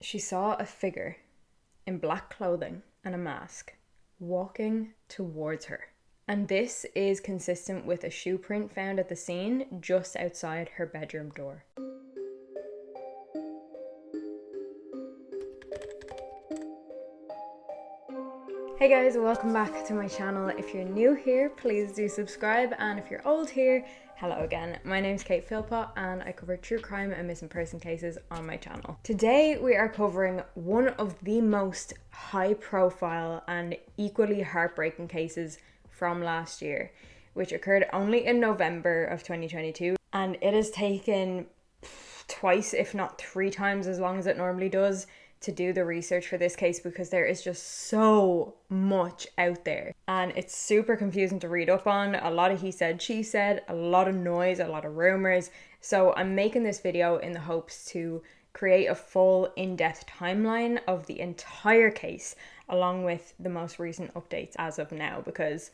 She saw a figure in black clothing and a mask walking towards her. And this is consistent with a shoe print found at the scene just outside her bedroom door. Hey guys, welcome back to my channel. If you're new here, please do subscribe, and if you're old here, hello again. My name's Kate Philpott and I cover true crime and missing person cases on my channel. Today we are covering one of the most high profile and equally heartbreaking cases from last year, which occurred only in November of 2022, and it has taken twice, if not three times as long as it normally does, to do the research for this case, because there is just so much out there and it's super confusing to read up on. A lot of he said, she said, a lot of noise, a lot of rumors. So I'm making this video in the hopes to create a full in-depth timeline of the entire case, along with the most recent updates as of now, because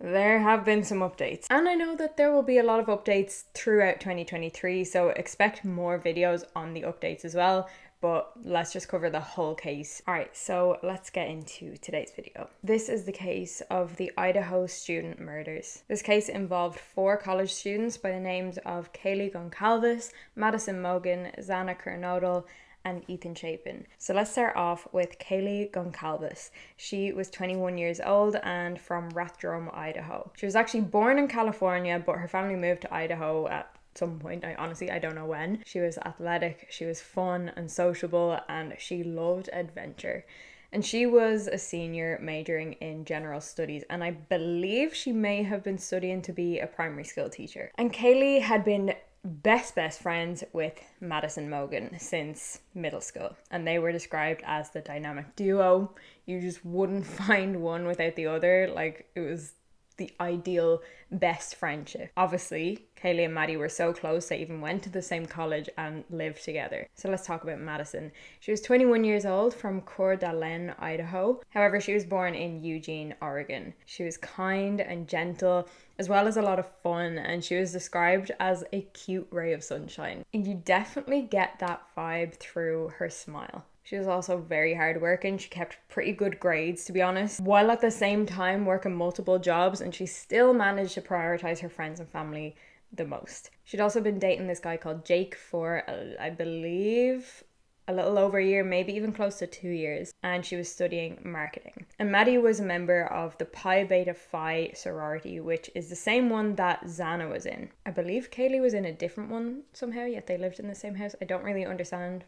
there have been some updates. And I know that there will be a lot of updates throughout 2023, so expect more videos on the updates as well. But let's just cover the whole case. Alright, so let's get into today's video. This is the case of the Idaho student murders. This case involved 4 college students by the names of Kaylee Goncalves, Madison Mogan, Xana Kernodle, and Ethan Chapin. So let's start off with Kaylee Goncalves. She was 21 years old and from Rathdrum, Idaho. She was actually born in California, but her family moved to Idaho at some point. I don't know when. She was athletic, she was fun and sociable, and she loved adventure. And she was a senior majoring in general studies, and I believe she may have been studying to be a primary school teacher. And Kaylee had been best friends with Madison Mogan since middle school, and they were described as the dynamic duo. You just wouldn't find one without the other. Like, it was the ideal best friendship. Obviously, Kaylee and Maddie were so close they even went to the same college and lived together. So let's talk about Madison. She was 21 years old from Coeur d'Alene, Idaho. However, she was born in Eugene, Oregon. She was kind and gentle, as well as a lot of fun, and she was described as a cute ray of sunshine. And you definitely get that vibe through her smile. She was also very hardworking. She kept pretty good grades, to be honest, while at the same time working multiple jobs, and she still managed to prioritize her friends and family the most. She'd also been dating this guy called Jake for, I believe, a little over a year, maybe even close to 2 years, and she was studying marketing. And Maddie was a member of the Pi Beta Phi sorority, which is the same one that Xana was in. I believe Kaylee was in a different one somehow, yet they lived in the same house. I don't really understand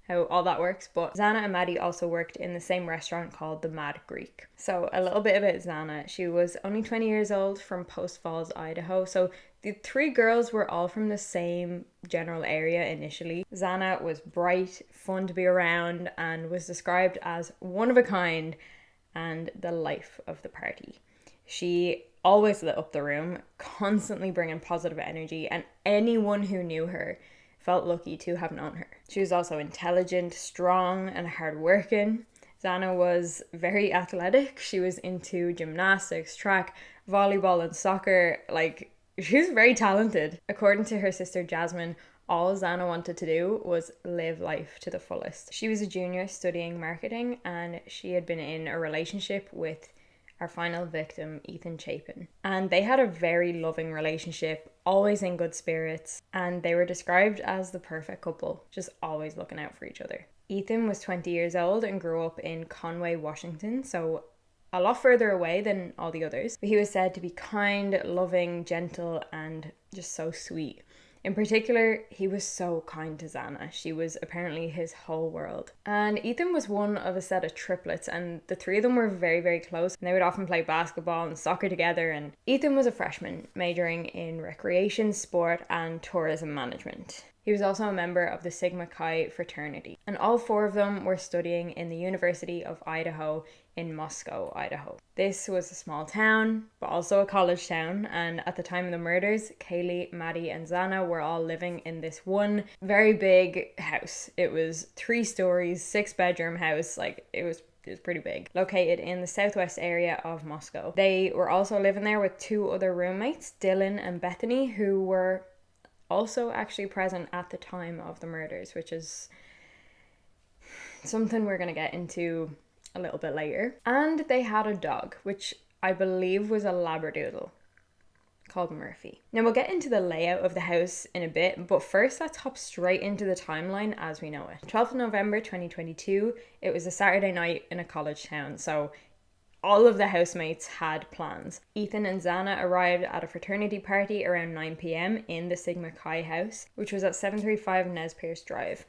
how all that works, but Xana and Maddie also worked in the same restaurant called the Mad Greek. So a little bit about Xana. She was only 20 years old from Post Falls, Idaho. So the 3 girls were all from the same general area initially. Xana was bright, fun to be around, and was described as one of a kind and the life of the party. She always lit up the room, constantly bringing positive energy, and anyone who knew her felt lucky to have known her. She was also intelligent, strong, and hardworking. Xana was very athletic. She was into gymnastics, track, volleyball, and soccer. Like, she was very talented. According to her sister Jasmine, all Xana wanted to do was live life to the fullest. She was a junior studying marketing, and she had been in a relationship with our final victim, Ethan Chapin. And they had a very loving relationship, always in good spirits, and they were described as the perfect couple, just always looking out for each other. Ethan was 20 years old and grew up in Conway, Washington, so a lot further away than all the others. But he was said to be kind, loving, gentle, and just so sweet. In particular, he was so kind to Xana. She was apparently his whole world. And Ethan was one of a set of triplets, and the 3 of them were very, very close. And they would often play basketball and soccer together. And Ethan was a freshman, majoring in recreation, sport, and tourism management. He was also a member of the Sigma Chi fraternity. And all 4 of them were studying in the University of Idaho in Moscow, Idaho. This was a small town, but also a college town, and at the time of the murders, Kaylee, Maddie, and Xana were all living in this one very big house. It was 3 stories, 6-bedroom house. Like, it was pretty big, located in the southwest area of Moscow. They were also living there with 2 other roommates, Dylan and Bethany, who were also actually present at the time of the murders, which is something we're going to get into a little bit later. And they had a dog, which I believe was a Labradoodle, called Murphy. Now we'll get into the layout of the house in a bit, but first let's hop straight into the timeline as we know it. 12th of November 2022, it was a Saturday night in a college town, so all of the housemates had plans. Ethan and Xana arrived at a fraternity party around 9 p.m. in the Sigma Chi house, which was at 735 Nez Perce Drive.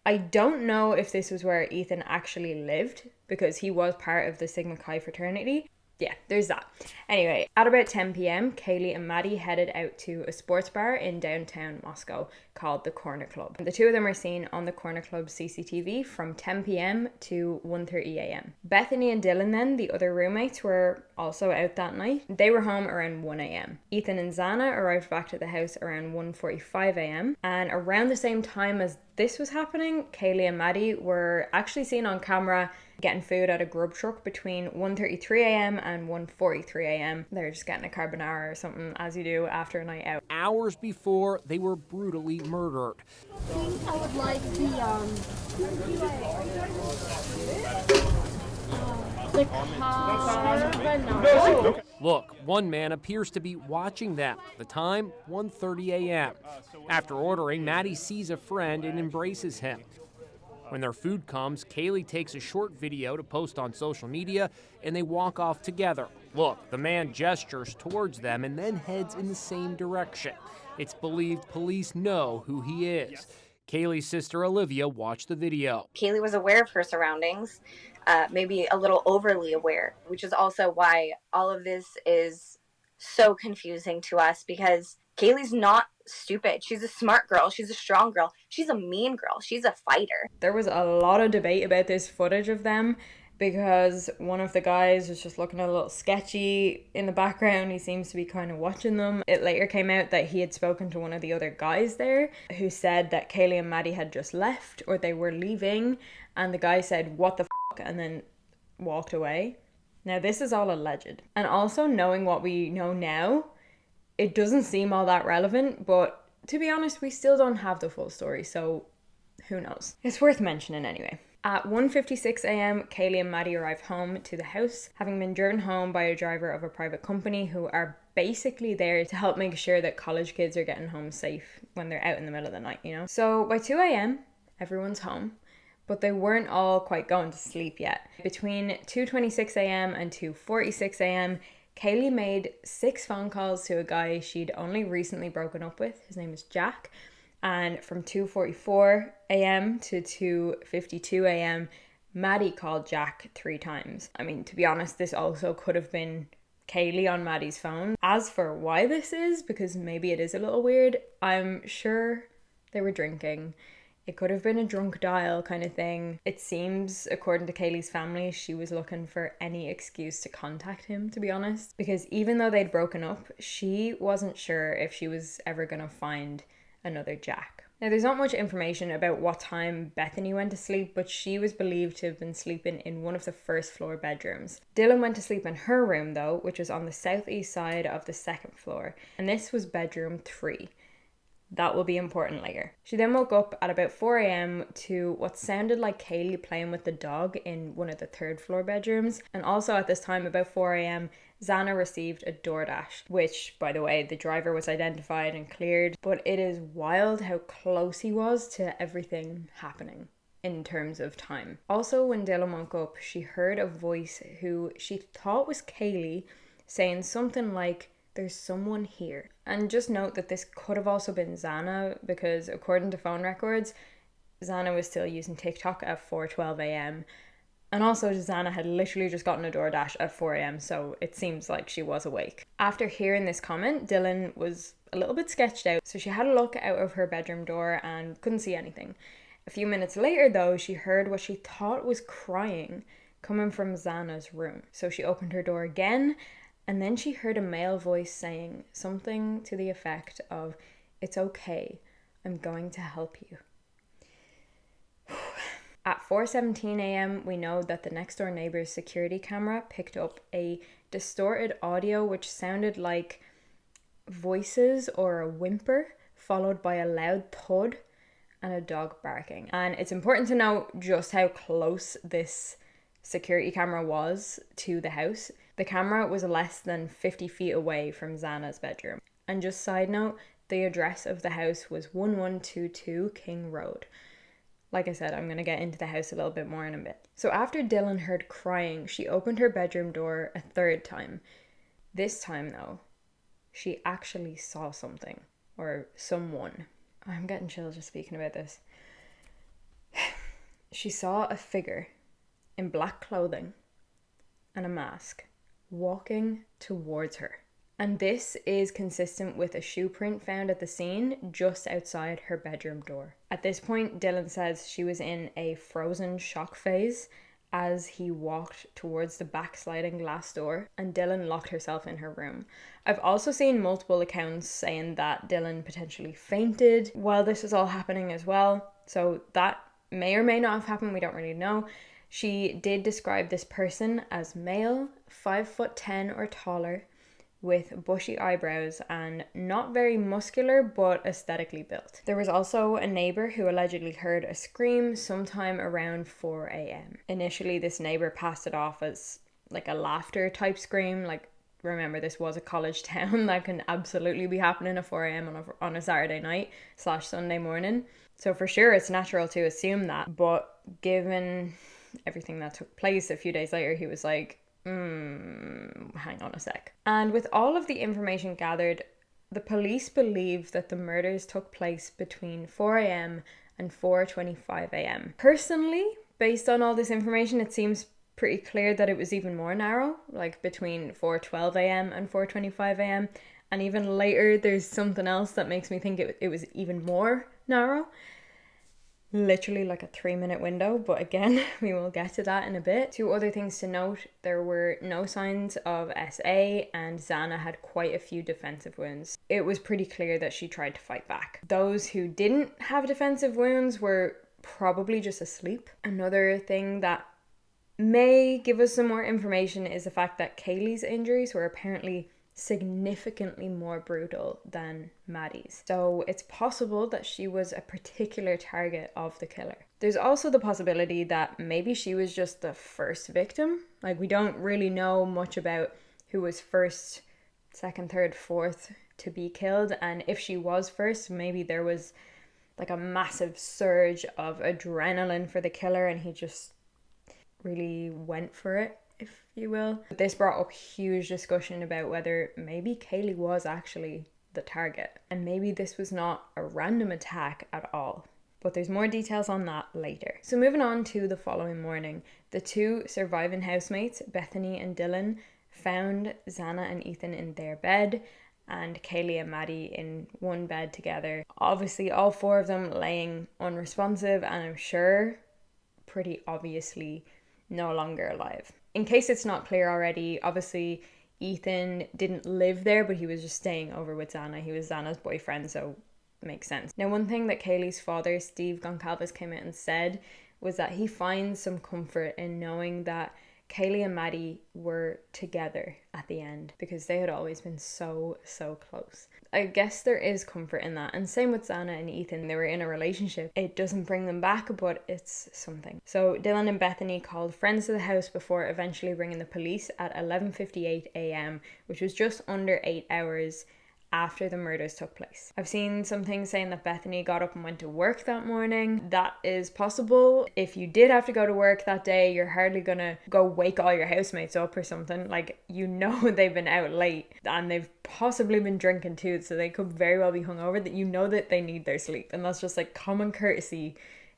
I don't know if this was where Ethan actually lived, because he was part of the Sigma Chi fraternity. Yeah, there's that. Anyway, at about 10 p.m, Kaylee and Maddie headed out to a sports bar in downtown Moscow called the Corner Club. The two of them are seen on the Corner Club CCTV from 10 p.m. to 1:30 a.m. Bethany and Dylan then, the other roommates, were also out that night. They were home around 1 a.m. Ethan and Xana arrived back to the house around 1:45 a.m. And around the same time as this was happening, Kaylee and Maddie were actually seen on camera getting food at a grub truck between 1:33 a.m. and 1:43 a.m. They're just getting a carbonara or something, as you do after a night out. Hours before they were brutally murdered. I would like the carbonara. Look, one man appears to be watching them. The time, 1:30 a.m. After ordering, Maddie sees a friend and embraces him. When their food comes, Kaylee takes a short video to post on social media, and they walk off together. Look, the man gestures towards them and then heads in the same direction. It's believed police know who he is. Kaylee's sister Olivia watched the video. Kaylee was aware of her surroundings, maybe a little overly aware, which is also why all of this is so confusing to us, because Kaylee's not stupid. She's a smart girl. She's a strong girl. She's a mean girl. She's a fighter. There was a lot of debate about this footage of them, because one of the guys was just looking a little sketchy in the background. He seems to be kind of watching them. It later came out that he had spoken to one of the other guys there who said that Kaylee and Maddie had just left, or they were leaving, and the guy said, "What the fuck?" and then walked away. Now this is all alleged. And also, knowing what we know now, it doesn't seem all that relevant, but to be honest, we still don't have the full story, so who knows? It's worth mentioning anyway. At 1:56 a.m, Kaylee and Maddie arrive home to the house, having been driven home by a driver of a private company who are basically there to help make sure that college kids are getting home safe when they're out in the middle of the night, you know? So by 2 a.m, everyone's home, but they weren't all quite going to sleep yet. Between 2:26 a.m. and 2:46 a.m, Kaylee made 6 phone calls to a guy she'd only recently broken up with. His name is Jack. And from 2:44 a.m. to 2:52 a.m, Maddie called Jack 3 times. I mean, to be honest, this also could have been Kaylee on Maddie's phone. As for why this is, because maybe it is a little weird, I'm sure they were drinking. It could have been a drunk dial kind of thing. It seems, according to Kaylee's family, she was looking for any excuse to contact him, to be honest. Because even though they'd broken up, she wasn't sure if she was ever going to find another Jack. Now, there's not much information about what time Bethany went to sleep, but she was believed to have been sleeping in one of the first floor bedrooms. Dylan went to sleep in her room, though, which was on the southeast side of the second floor, and this was bedroom 3. That will be important later. She then woke up at about 4 a.m. to what sounded like Kaylee playing with the dog in one of the third floor bedrooms. And also at this time, about 4 a.m, Xana received a DoorDash, which, by the way, the driver was identified and cleared. But it is wild how close he was to everything happening in terms of time. Also, when Dylan woke up, she heard a voice who she thought was Kaylee saying something like, "There's someone here." And just note that this could have also been Xana, because according to phone records, Xana was still using TikTok at 4:12 a.m. And also Xana had literally just gotten a DoorDash at 4 a.m, so it seems like she was awake. After hearing this comment, Dylan was a little bit sketched out, so she had a look out of her bedroom door and couldn't see anything. A few minutes later though, she heard what she thought was crying coming from Xana's room. So she opened her door again, and then she heard a male voice saying something to the effect of, "It's okay, I'm going to help you." At 4:17 a.m, we know that the next door neighbor's security camera picked up a distorted audio which sounded like voices or a whimper followed by a loud thud. and a dog barking. And it's important to note just how close this security camera was to the house. The camera was less than 50 feet away from Xana's bedroom. And just side note, the address of the house was 1122 King Road. Like I said, I'm going to get into the house a little bit more in a bit. So after Dylan heard crying, she opened her bedroom door a third time. This time though, she actually saw something, or someone. I'm getting chills just speaking about this. She saw a figure in black clothing and a mask walking towards her. And this is consistent with a shoe print found at the scene just outside her bedroom door. At this point, Dylan says she was in a frozen shock phase as he walked towards the backsliding glass door, and Dylan locked herself in her room. I've also seen multiple accounts saying that Dylan potentially fainted while this was all happening as well. So that may or may not have happened, we don't really know. She did describe this person as male, 5'10" or taller, with bushy eyebrows and not very muscular but aesthetically built. There was also a neighbour who allegedly heard a scream sometime around 4 a.m. Initially, this neighbour passed it off as like a laughter type scream. Like, remember, this was a college town. That can absolutely be happening at 4 a.m. on a Saturday night / Sunday morning. So for sure it's natural to assume that, but given everything that took place a few days later, he was like, hang on a sec. And with all of the information gathered, the police believe that the murders took place between 4 a.m. and 4:25 a.m. Personally, based on all this information, it seems pretty clear that it was even more narrow, like between 4:12 a.m. and 4:25 a.m. And even later, there's something else that makes me think it was even more narrow. Literally like a 3-minute window, but again, we will get to that in a bit. Two other things to note: there were no signs of SA, and Xana had quite a few defensive wounds. It was pretty clear that she tried to fight back. Those who didn't have defensive wounds were probably just asleep. Another thing that may give us some more information is the fact that Kaylee's injuries were apparently significantly more brutal than Maddie's. So it's possible that she was a particular target of the killer. There's also the possibility that maybe she was just the first victim. Like, we don't really know much about who was first, second, third, fourth to be killed. And if she was first, maybe there was like a massive surge of adrenaline for the killer and he just really went for it, if you will. This brought up huge discussion about whether maybe Kaylee was actually the target and maybe this was not a random attack at all. But there's more details on that later. So moving on to the following morning, the two surviving housemates, Bethany and Dylan, found Xana and Ethan in their bed and Kaylee and Maddie in one bed together. Obviously all four of them laying unresponsive and I'm sure pretty obviously no longer alive. In case it's not clear already, obviously Ethan didn't live there, but he was just staying over with Xana. He was Xana's boyfriend, so it makes sense. Now, one thing that Kaylee's father, Steve Goncalves, came out and said was that he finds some comfort in knowing that Kaylee and Maddie were together at the end because they had always been so close. I guess there is comfort in that. And same with Xana and Ethan. They were in a relationship. It doesn't bring them back, but it's something. So Dylan and Bethany called friends to the house before eventually ringing the police at 11:58 a.m, which was just under 8 hours after the murders took place. I've seen some things saying that Bethany got up and went to work that morning. That is possible. If you did have to go to work that day, you're hardly gonna go wake all your housemates up or something. Like, you know they've been out late and they've possibly been drinking too, so they could very well be hungover, that you know that they need their sleep. And that's just like common courtesy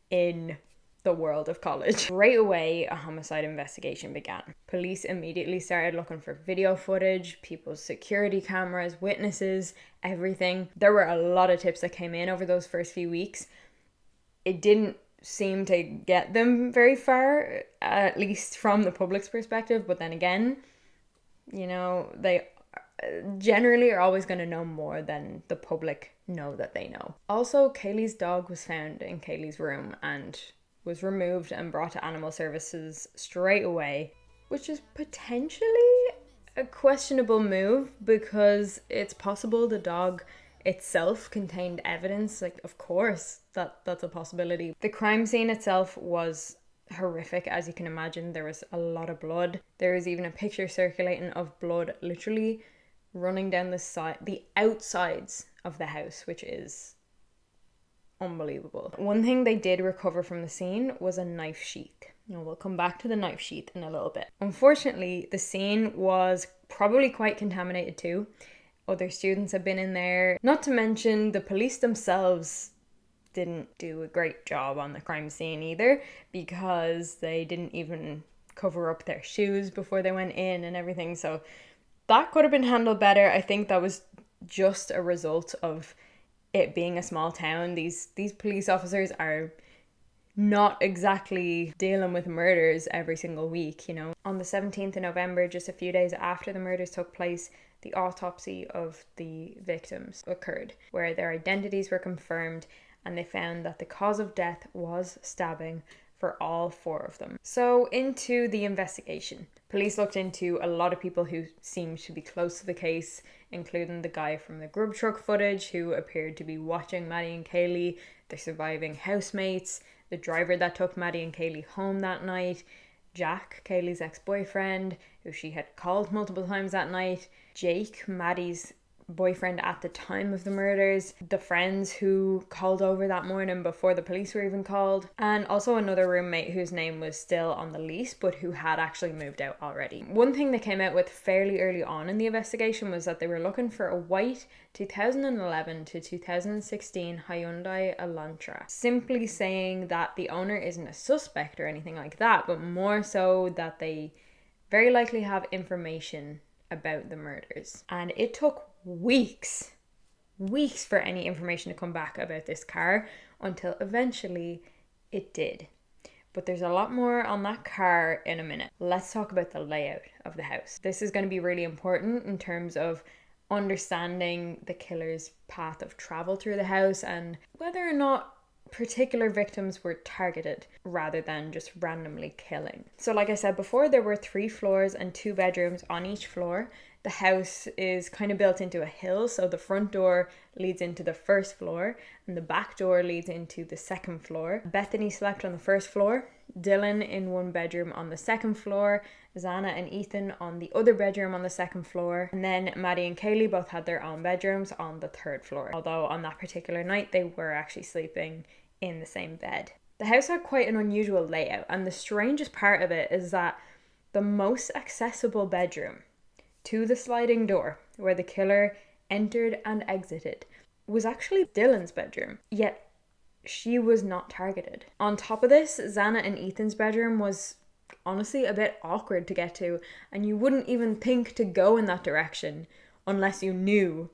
in the world of college. Right away, a homicide investigation began. Police immediately started looking for video footage, people's security cameras, witnesses, everything. There were a lot of tips that came in over those first few weeks. It didn't seem to get them very far, at least from the public's perspective, but then again, you know, they generally are always going to know more than the public know that they know. Also, Kaylee's dog was found in Kaylee's room and was removed and brought to animal services straight away, which is potentially a questionable move because it's possible the dog itself contained evidence, like, of course that's a possibility. The crime scene itself was horrific, as you can imagine. There was a lot of blood. There was even a picture circulating of blood literally running down the outsides of the house, which is unbelievable. One thing they did recover from the scene was a knife sheath. Now, we'll come back to the knife sheath in a little bit. Unfortunately, the scene was probably quite contaminated too. Other students have been in there. Not to mention the police themselves didn't do a great job on the crime scene either, because they didn't even cover up their shoes before they went in and everything. So that could have been handled better. I think that was just a result of it being a small town. These police officers are not exactly dealing with murders every single week, you know. On the 17th of November, just a few days after the murders took place, the autopsy of the victims occurred, where their identities were confirmed, and they found that the cause of death was stabbing for all 4 of them. So into the investigation. Police looked into a lot of people who seemed to be close to the case, including the guy from the grub truck footage who appeared to be watching Maddie and Kaylee, the surviving housemates, the driver that took Maddie and Kaylee home that night, Jack, Kaylee's ex-boyfriend, who she had called multiple times that night, Jake, Maddie's boyfriend at the time of the murders, the friends who called over that morning before the police were even called, and also another roommate whose name was still on the lease but who had actually moved out already. One thing they came out with fairly early on in the investigation was that they were looking for a white 2011 to 2016 Hyundai Elantra, simply saying that the owner isn't a suspect or anything like that, but more so that they very likely have information about the murders. And it took weeks for any information to come back about this car, until eventually it did. But there's a lot more on that car in a minute. Let's talk about the layout of the house. This is going to be really important in terms of understanding the killer's path of travel through the house and whether or not particular victims were targeted rather than just randomly killing. So like I said before, there were 3 floors and 2 bedrooms on each floor. The house is kind of built into a hill, so the front door leads into the first floor and the back door leads into the second floor. Bethany slept on the first floor, Dylan in one bedroom on the second floor, Xana and Ethan on the other bedroom on the second floor, and then Maddie and Kaylee both had their own bedrooms on the third floor, although on that particular night they were actually sleeping in the same bed. The house had quite an unusual layout, and the strangest part of it is that the most accessible bedroom to the sliding door where the killer entered and exited was actually Dylan's bedroom, yet she was not targeted. On top of this, Xana and Ethan's bedroom was honestly a bit awkward to get to, and you wouldn't even think to go in that direction unless you knew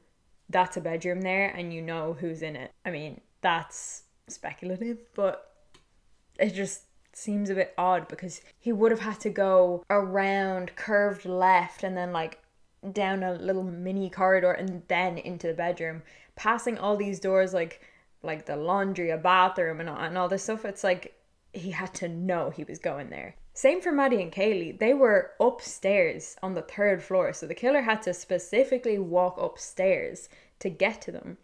that's a bedroom there and you know who's in it. I mean, that's speculative, but it just seems a bit odd because he would have had to go around, curved left, and then like down a little mini corridor and then into the bedroom, passing all these doors like the laundry, a bathroom, and all this stuff. It's like he had to know he was going there. Same for Maddie and Kaylee. They were upstairs on the third floor, so the killer had to specifically walk upstairs to get to them.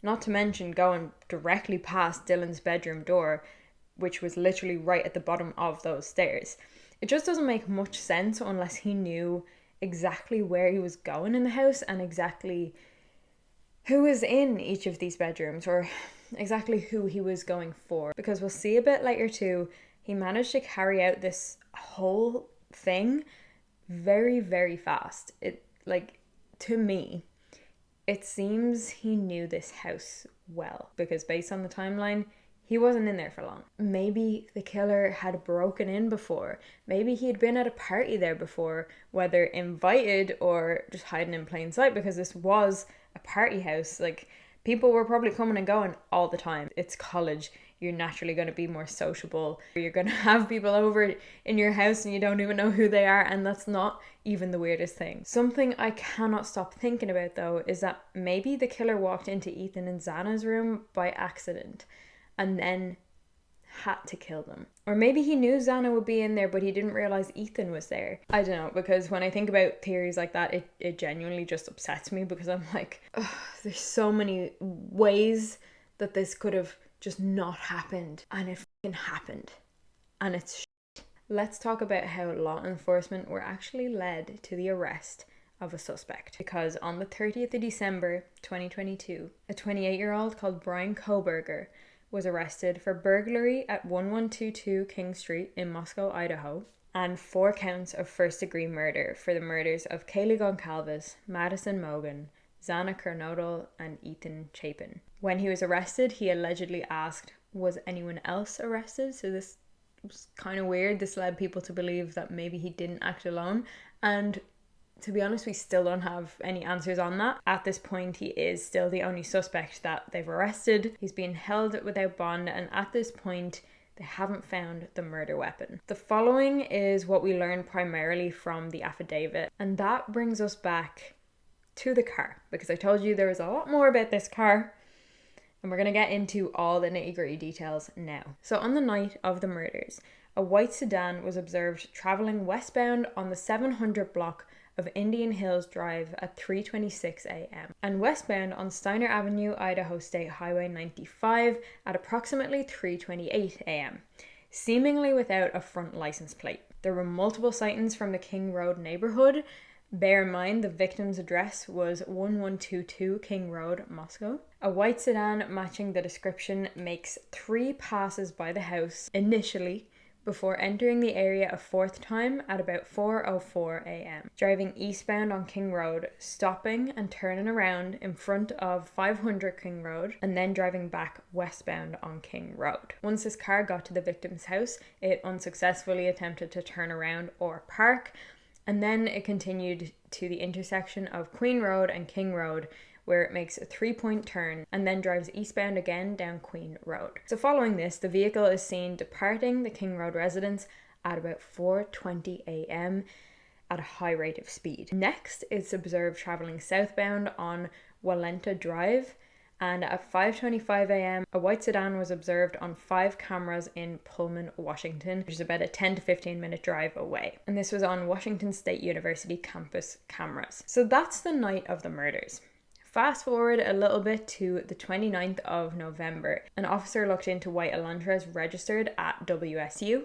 Not to mention going directly past Dylan's bedroom door, which was literally right at the bottom of those stairs. It just doesn't make much sense unless he knew exactly where he was going in the house and exactly who was in each of these bedrooms, or exactly who he was going for. Because we'll see a bit later too, he managed to carry out this whole thing very, very fast. To me, it seems he knew this house well, because based on the timeline, he wasn't in there for long. Maybe the killer had broken in before. Maybe he had been at a party there before, whether invited or just hiding in plain sight, because this was a party house. Like, people were probably coming and going all the time. It's college. You're naturally going to be more sociable. You're going to have people over in your house and you don't even know who they are, and that's not even the weirdest thing. Something I cannot stop thinking about though is that maybe the killer walked into Ethan and Xana's room by accident and then had to kill them. Or maybe he knew Xana would be in there, but he didn't realize Ethan was there. I don't know, because when I think about theories like that, it genuinely just upsets me, because I'm like, ugh, there's so many ways that this could have just not happened, and it fucking happened. And it's shit. Let's talk about how law enforcement were actually led to the arrest of a suspect, because on the 30th of December 2022, a 28-year-old called Bryan Kohberger was arrested for burglary at 1122 King Street in Moscow, Idaho, and 4 counts of first-degree murder for the murders of Kaylee Goncalves, Madison Mogan, Xana Kernodle, and Ethan Chapin. When he was arrested, he allegedly asked, was anyone else arrested? So this was kind of weird. This led people to believe that maybe he didn't act alone, and to be honest, we still don't have any answers on that. At this point, he is still the only suspect that they've arrested. He's being held without bond, and at this point, they haven't found the murder weapon. The following is what we learned primarily from the affidavit, and that brings us back to the car, because I told you there was a lot more about this car, and we're going to get into all the nitty-gritty details now. So on the night of the murders, a white sedan was observed travelling westbound on the 700 block of Indian Hills Drive at 3:26 a.m. and westbound on Steiner Avenue, Idaho State Highway 95 at approximately 3:28 a.m., seemingly without a front license plate. There were multiple sightings from the King Road neighborhood. Bear in mind the victim's address was 1122 King Road, Moscow. A white sedan matching the description makes 3 passes by the house initially, before entering the area a 4th time at about 4:04 a.m. Driving eastbound on King Road, stopping and turning around in front of 500 King Road, and then driving back westbound on King Road. Once this car got to the victim's house, it unsuccessfully attempted to turn around or park, and then it continued to the intersection of Queen Road and King Road, where it makes a 3-point turn and then drives eastbound again down Queen Road. So following this, the vehicle is seen departing the King Road residence at about 4:20 a.m. at a high rate of speed. Next, it's observed travelling southbound on Walenta Drive, and at 5:25 a.m. a white sedan was observed on 5 cameras in Pullman, Washington, which is about a 10 to 15 minute drive away. And this was on Washington State University campus cameras. So that's the night of the murders. Fast forward a little bit to the 29th of November. An officer looked into white Elantras registered at WSU,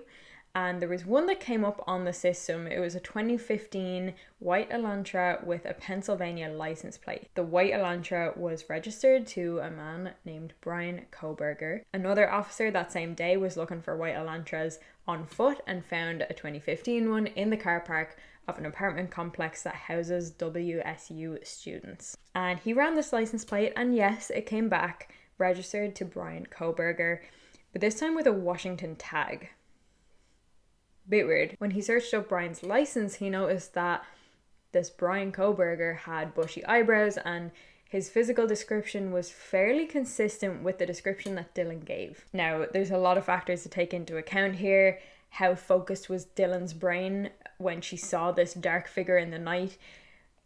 and there was one that came up on the system. It was a 2015 white Elantra with a Pennsylvania license plate. The white Elantra was registered to a man named Bryan Kohberger. Another officer that same day was looking for white Elantras on foot and found a 2015 one in the car park of an apartment complex that houses WSU students. And he ran this license plate, and yes, it came back registered to Bryan Kohberger, but this time with a Washington tag. Bit weird. When he searched up Bryan's license, he noticed that this Bryan Kohberger had bushy eyebrows, and his physical description was fairly consistent with the description that Dylan gave. Now, there's a lot of factors to take into account here. How focused was Dylan's brain when she saw this dark figure in the night?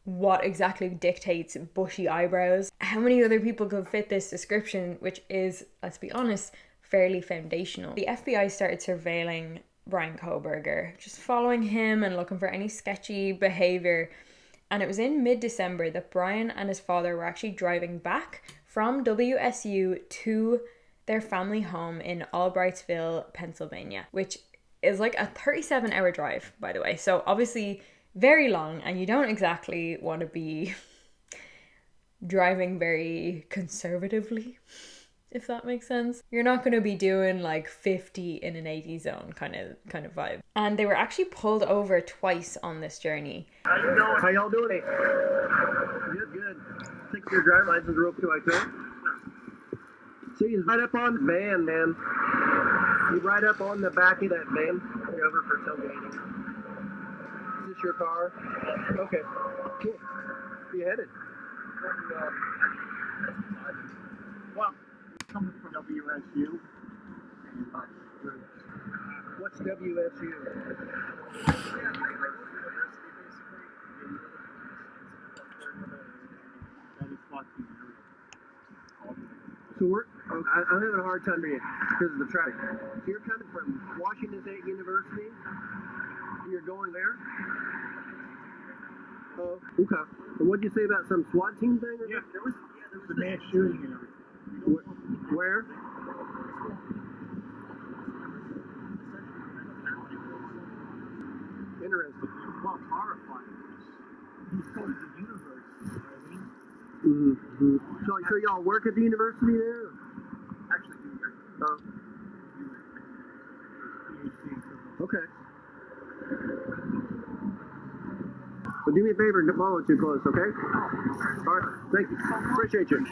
What exactly dictates bushy eyebrows? How many other people could fit this description, which is, let's be honest, fairly foundational? The FBI started surveilling Bryan Kohberger, just following him and looking for any sketchy behavior. And it was in mid-December that Bryan and his father were actually driving back from WSU to their family home in Albrightsville, Pennsylvania, which is like a 37-hour drive, by the way. So obviously very long, and you don't exactly want to be driving very conservatively, if that makes sense. You're not going to be doing like 50 in an 80 zone kind of vibe. And they were actually pulled over twice on this journey. How you doing? How y'all doing? Good. Take your driver's license real quick, okay? So he's right up on the van, man. He's right up on the back of that van. You're over for tailgating. Is this your car? Okay. Cool. Where you headed? Well, coming from WSU. What's WSU? So we're okay. I'm having a hard time reading because of the traffic. So you're coming from Washington State University, and you're going there? Oh, okay. And what did you say about some SWAT team thing? Or there was a mass shooting and everything. Where? Interesting. Well, horrifying. He's going to the university, you know what I mean? Mm-hmm. So y'all work at the university there? Actually, Oh. Okay. Well, do me a favor and don't follow too close, okay? All right, thank you. Appreciate you.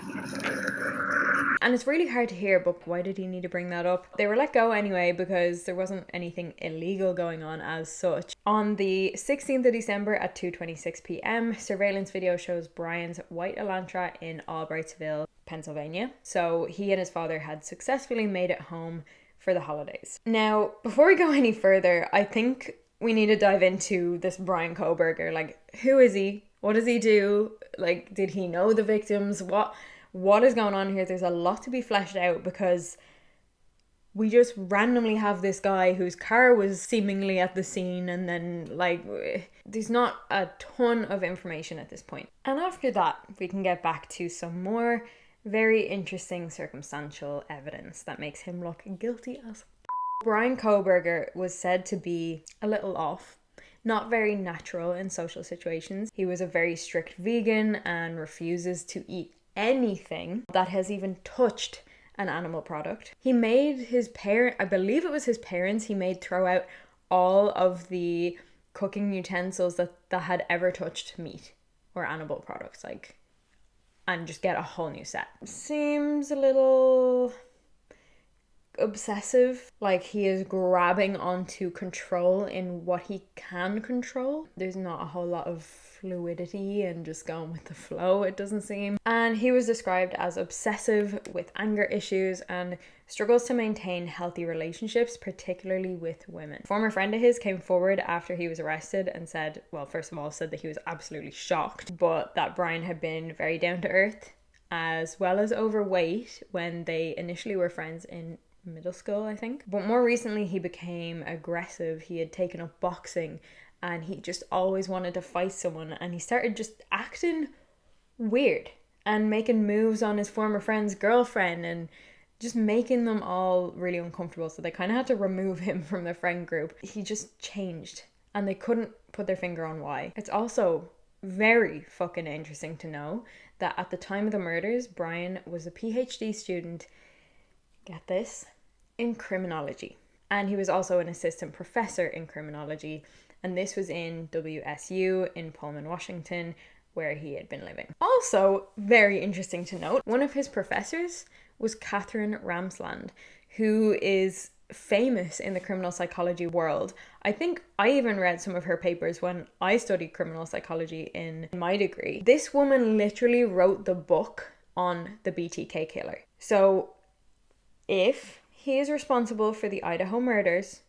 And it's really hard to hear, but why did he need to bring that up? They were let go anyway because there wasn't anything illegal going on as such. On the 16th of December at 2:26 p.m, surveillance video shows Bryan's white Elantra in Albrightsville, Pennsylvania. So he and his father had successfully made it home for the holidays. Now, before we go any further, I think we need to dive into this Bryan Kohberger. Like, who is he? What does he do? Like, did he know the victims? What is going on here? There's a lot to be fleshed out because we just randomly have this guy whose car was seemingly at the scene, and then like there's not a ton of information at this point. And after that, we can get back to some more very interesting circumstantial evidence that makes him look guilty as Bryan Kohberger was said to be a little off, not very natural in social situations. He was a very strict vegan and refuses to eat anything that has even touched an animal product. He made his I believe it was his parents, he made throw out all of the cooking utensils that had ever touched meat or animal products, like, and just get a whole new set. Seems a little obsessive, like he is grabbing onto control in what he can control. There's not a whole lot of fluidity and just going with the flow, it doesn't seem. And he was described as obsessive with anger issues and struggles to maintain healthy relationships, particularly with women. A former friend of his came forward after he was arrested and said, well, first of all, said that he was absolutely shocked, but that Bryan had been very down to earth as well as overweight when they initially were friends in middle school, I think. But more recently he became aggressive. He had taken up boxing and he just always wanted to fight someone, and he started just acting weird and making moves on his former friend's girlfriend and just making them all really uncomfortable. So they kind of had to remove him from the friend group. He just changed and they couldn't put their finger on why. It's also very fucking interesting to know that at the time of the murders, Bryan was a PhD student, get this, in criminology. And he was also an assistant professor in criminology. And this was in WSU in Pullman, Washington, where he had been living. Also, very interesting to note, one of his professors was Catherine Ramsland, who is famous in the criminal psychology world. I think I even read some of her papers when I studied criminal psychology in my degree. This woman literally wrote the book on the BTK killer. So if he is responsible for the Idaho murders,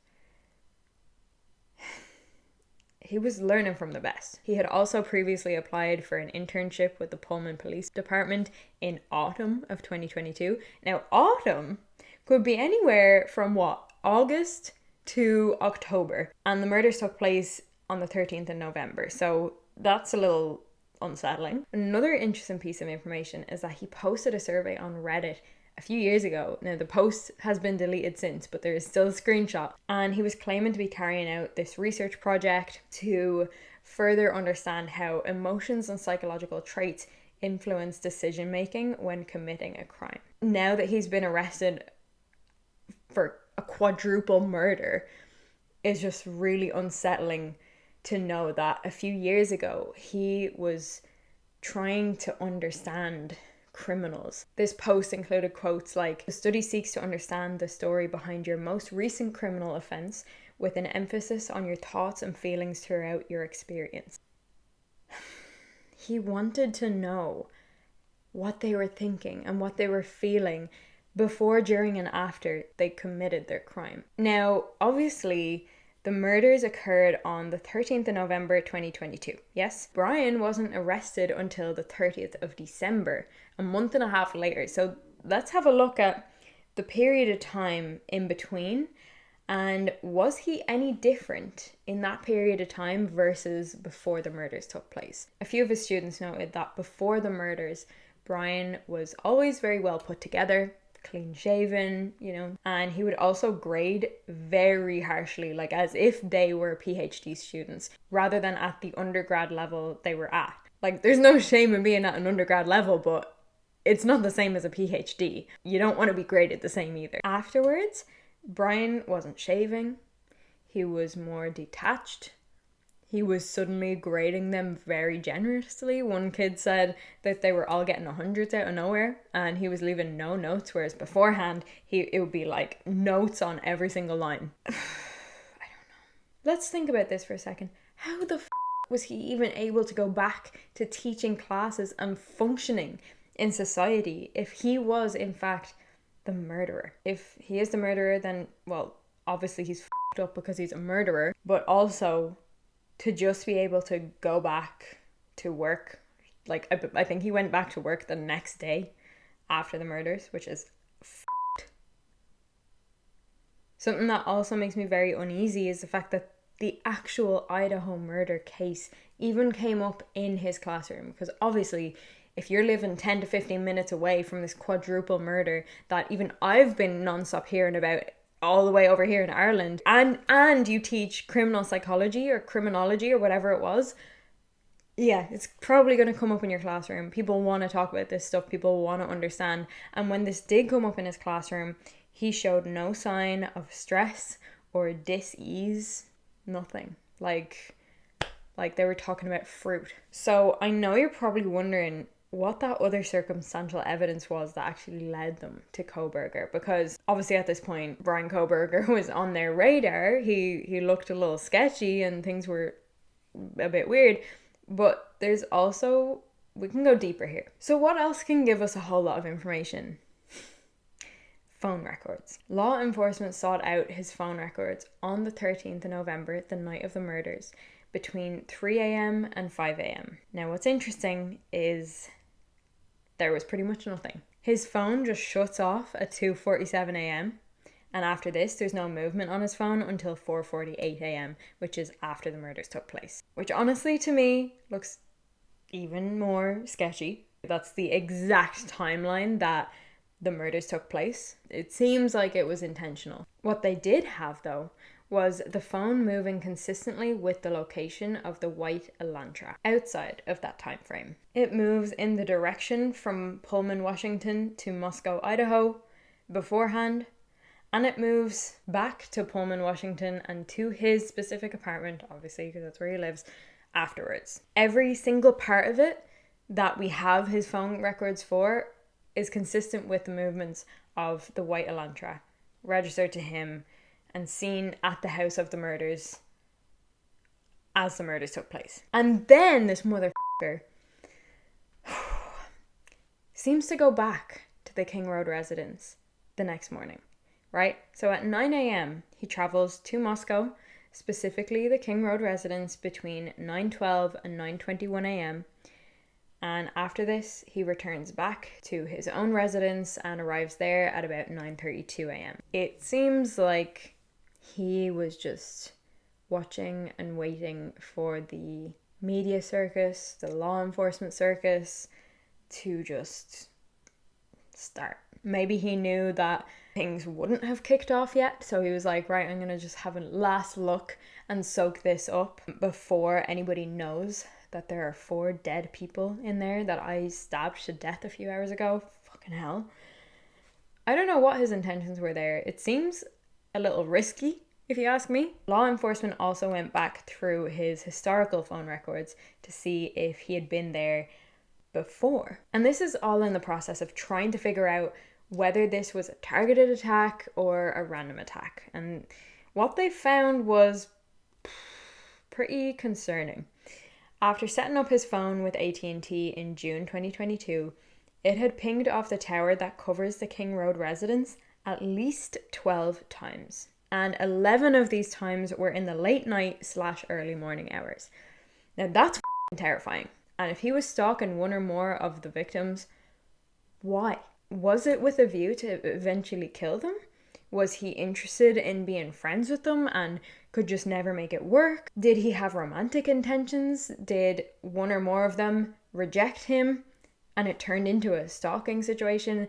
he was learning from the best. He had also previously applied for an internship with the Pullman Police Department in autumn of 2022. Now, autumn could be anywhere from August to October. And the murders took place on the 13th of November. So that's a little unsettling. Another interesting piece of information is that he posted a survey on Reddit a few years ago. Now, the post has been deleted since, but there is still a screenshot. And he was claiming to be carrying out this research project to further understand how emotions and psychological traits influence decision making when committing a crime. Now that he's been arrested for a quadruple murder, it's just really unsettling to know that a few years ago he was trying to understand criminals. This post included quotes like, "The study seeks to understand the story behind your most recent criminal offense with an emphasis on your thoughts and feelings throughout your experience." He wanted to know what they were thinking and what they were feeling before, during, and after they committed their crime. Now, obviously, the murders occurred on the 13th of November 2022. Yes, Bryan wasn't arrested until the 30th of December, a month and a half later. So let's have a look at the period of time in between, and was he any different in that period of time versus before the murders took place. A few of his students noted that before the murders, Bryan was always very well put together, clean shaven, and he would also grade very harshly, like as if they were PhD students rather than at the undergrad level they were at. Like, there's no shame in being at an undergrad level, but it's not the same as a PhD. You don't want to be graded the same either. Afterwards, Bryan wasn't shaving. He was more detached. He was suddenly grading them very generously. One kid said that they were all getting 100s out of nowhere and he was leaving no notes, whereas beforehand it would be like notes on every single line. I don't know. Let's think about this for a second. How the was he even able to go back to teaching classes and functioning in society if he was in fact the murderer? If he is the murderer, then, well, obviously he's up because he's a murderer, but also to just be able to go back to work. Like, I think he went back to work the next day after the murders, which is something that also makes me very uneasy is the fact that the actual Idaho murder case even came up in his classroom, because obviously if you're living 10 to 15 minutes away from this quadruple murder that even I've been non-stop hearing about all the way over here in Ireland, and you teach criminal psychology or criminology or whatever it was, yeah, it's probably going to come up in your classroom. People want to talk about this stuff. People want to understand. And when this did come up in his classroom, he showed no sign of stress or dis-ease. Nothing. Like they were talking about fruit. So I know you're probably wondering what that other circumstantial evidence was that actually led them to Kohberger, because obviously at this point Bryan Kohberger was on their radar. He looked a little sketchy and things were a bit weird, but there's also, we can go deeper here. So what else can give us a whole lot of information? Phone records. Law enforcement sought out his phone records on the 13th of November, the night of the murders, between 3 a.m. and 5 a.m. Now what's interesting is there was pretty much nothing. His phone just shuts off at 2:47 a.m. and after this there's no movement on his phone until 4:48 a.m, which is after the murders took place. Which honestly to me looks even more sketchy. That's the exact timeline that the murders took place. It seems like it was intentional. What they did have though was the phone moving consistently with the location of the white Elantra outside of that time frame. It moves in the direction from Pullman, Washington to Moscow, Idaho beforehand, and it moves back to Pullman, Washington and to his specific apartment, obviously because that's where he lives, afterwards. Every single part of it that we have his phone records for is consistent with the movements of the white Elantra, registered to him and seen at the house of the murders as the murders took place. And then this motherfucker seems to go back to the King Road residence the next morning, right? So at 9 a.m. he travels to Moscow, specifically the King Road residence, between 9:12 and 9:21 a.m. And after this, he returns back to his own residence and arrives there at about 9:32 a.m. It seems like he was just watching and waiting for the media circus, the law enforcement circus, to just start. Maybe he knew that things wouldn't have kicked off yet, so he was like, right, I'm gonna just have a last look and soak this up before anybody knows that there are 4 dead people in there that I stabbed to death a few hours ago. Fucking hell. I don't know what his intentions were there. It seems a little risky, if you ask me. Law enforcement also went back through his historical phone records to see if he had been there before. And this is all in the process of trying to figure out whether this was a targeted attack or a random attack. And what they found was pretty concerning. After setting up his phone with AT&T in June 2022, it had pinged off the tower that covers the King Road residence at least 12 times. And 11 of these times were in the late night / early morning hours. Now that's terrifying. And if he was stalking one or more of the victims, why? Was it with a view to eventually kill them? Was he interested in being friends with them and could just never make it work? Did he have romantic intentions? Did one or more of them reject him and it turned into a stalking situation?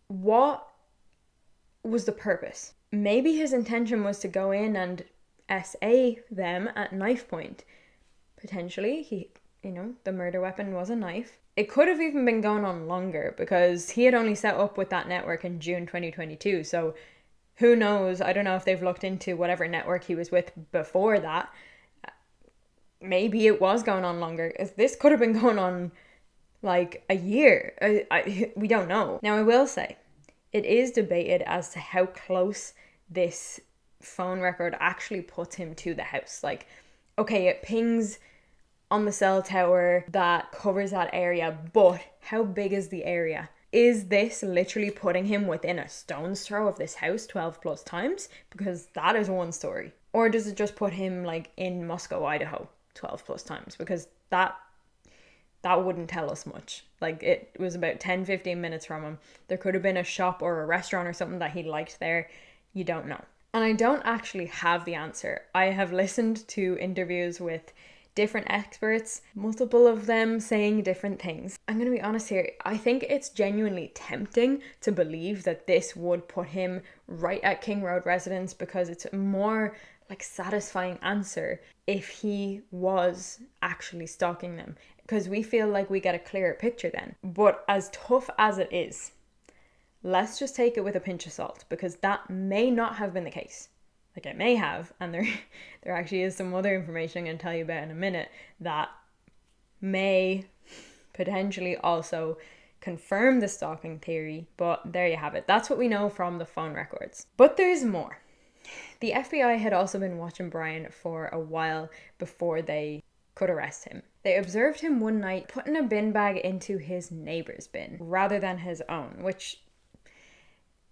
What was the purpose? Maybe his intention was to go in and SA them at knife point. Potentially, the murder weapon was a knife. It could have even been going on longer because he had only set up with that network in June 2022. So who knows? I don't know if they've looked into whatever network he was with before that. Maybe it was going on longer. This could have been going on like a year. We don't know. Now, I will say, it is debated as to how close this phone record actually puts him to the house. Like, okay, it pings on the cell tower that covers that area, but how big is the area? Is this literally putting him within a stone's throw of this house 12 plus times? Because that is one story. Or does it just put him like in Moscow, Idaho 12 plus times? Because that wouldn't tell us much. Like, it was about 10-15 minutes from him. There could have been a shop or a restaurant or something that he liked there. You don't know. And I don't actually have the answer. I have listened to interviews with different experts, multiple of them saying different things. I'm going to be honest here. I think it's genuinely tempting to believe that this would put him right at King Road residence because it's a more like satisfying answer if he was actually stalking them, because we feel like we get a clearer picture then. But as tough as it is, let's just take it with a pinch of salt, because that may not have been the case. Like, it may have, and there actually is some other information I'm going to tell you about in a minute that may potentially also confirm the stalking theory, but there you have it. That's what we know from the phone records. But there's more. The FBI had also been watching Bryan for a while before they could arrest him. They observed him one night putting a bin bag into his neighbor's bin rather than his own, which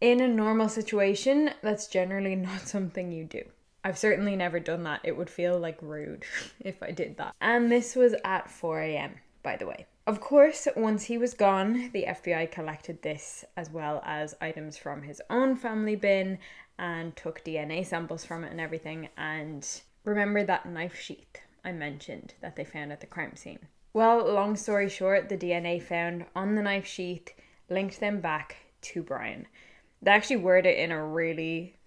in a normal situation, that's generally not something you do. I've certainly never done that. It would feel like rude if I did that. And this was at 4 a.m, by the way. Of course, once he was gone, the FBI collected this as well as items from his own family bin and took DNA samples from it and everything. And remember that knife sheath I mentioned that they found at the crime scene? Well, long story short, the DNA found on the knife sheath linked them back to Bryan. They actually word it in a really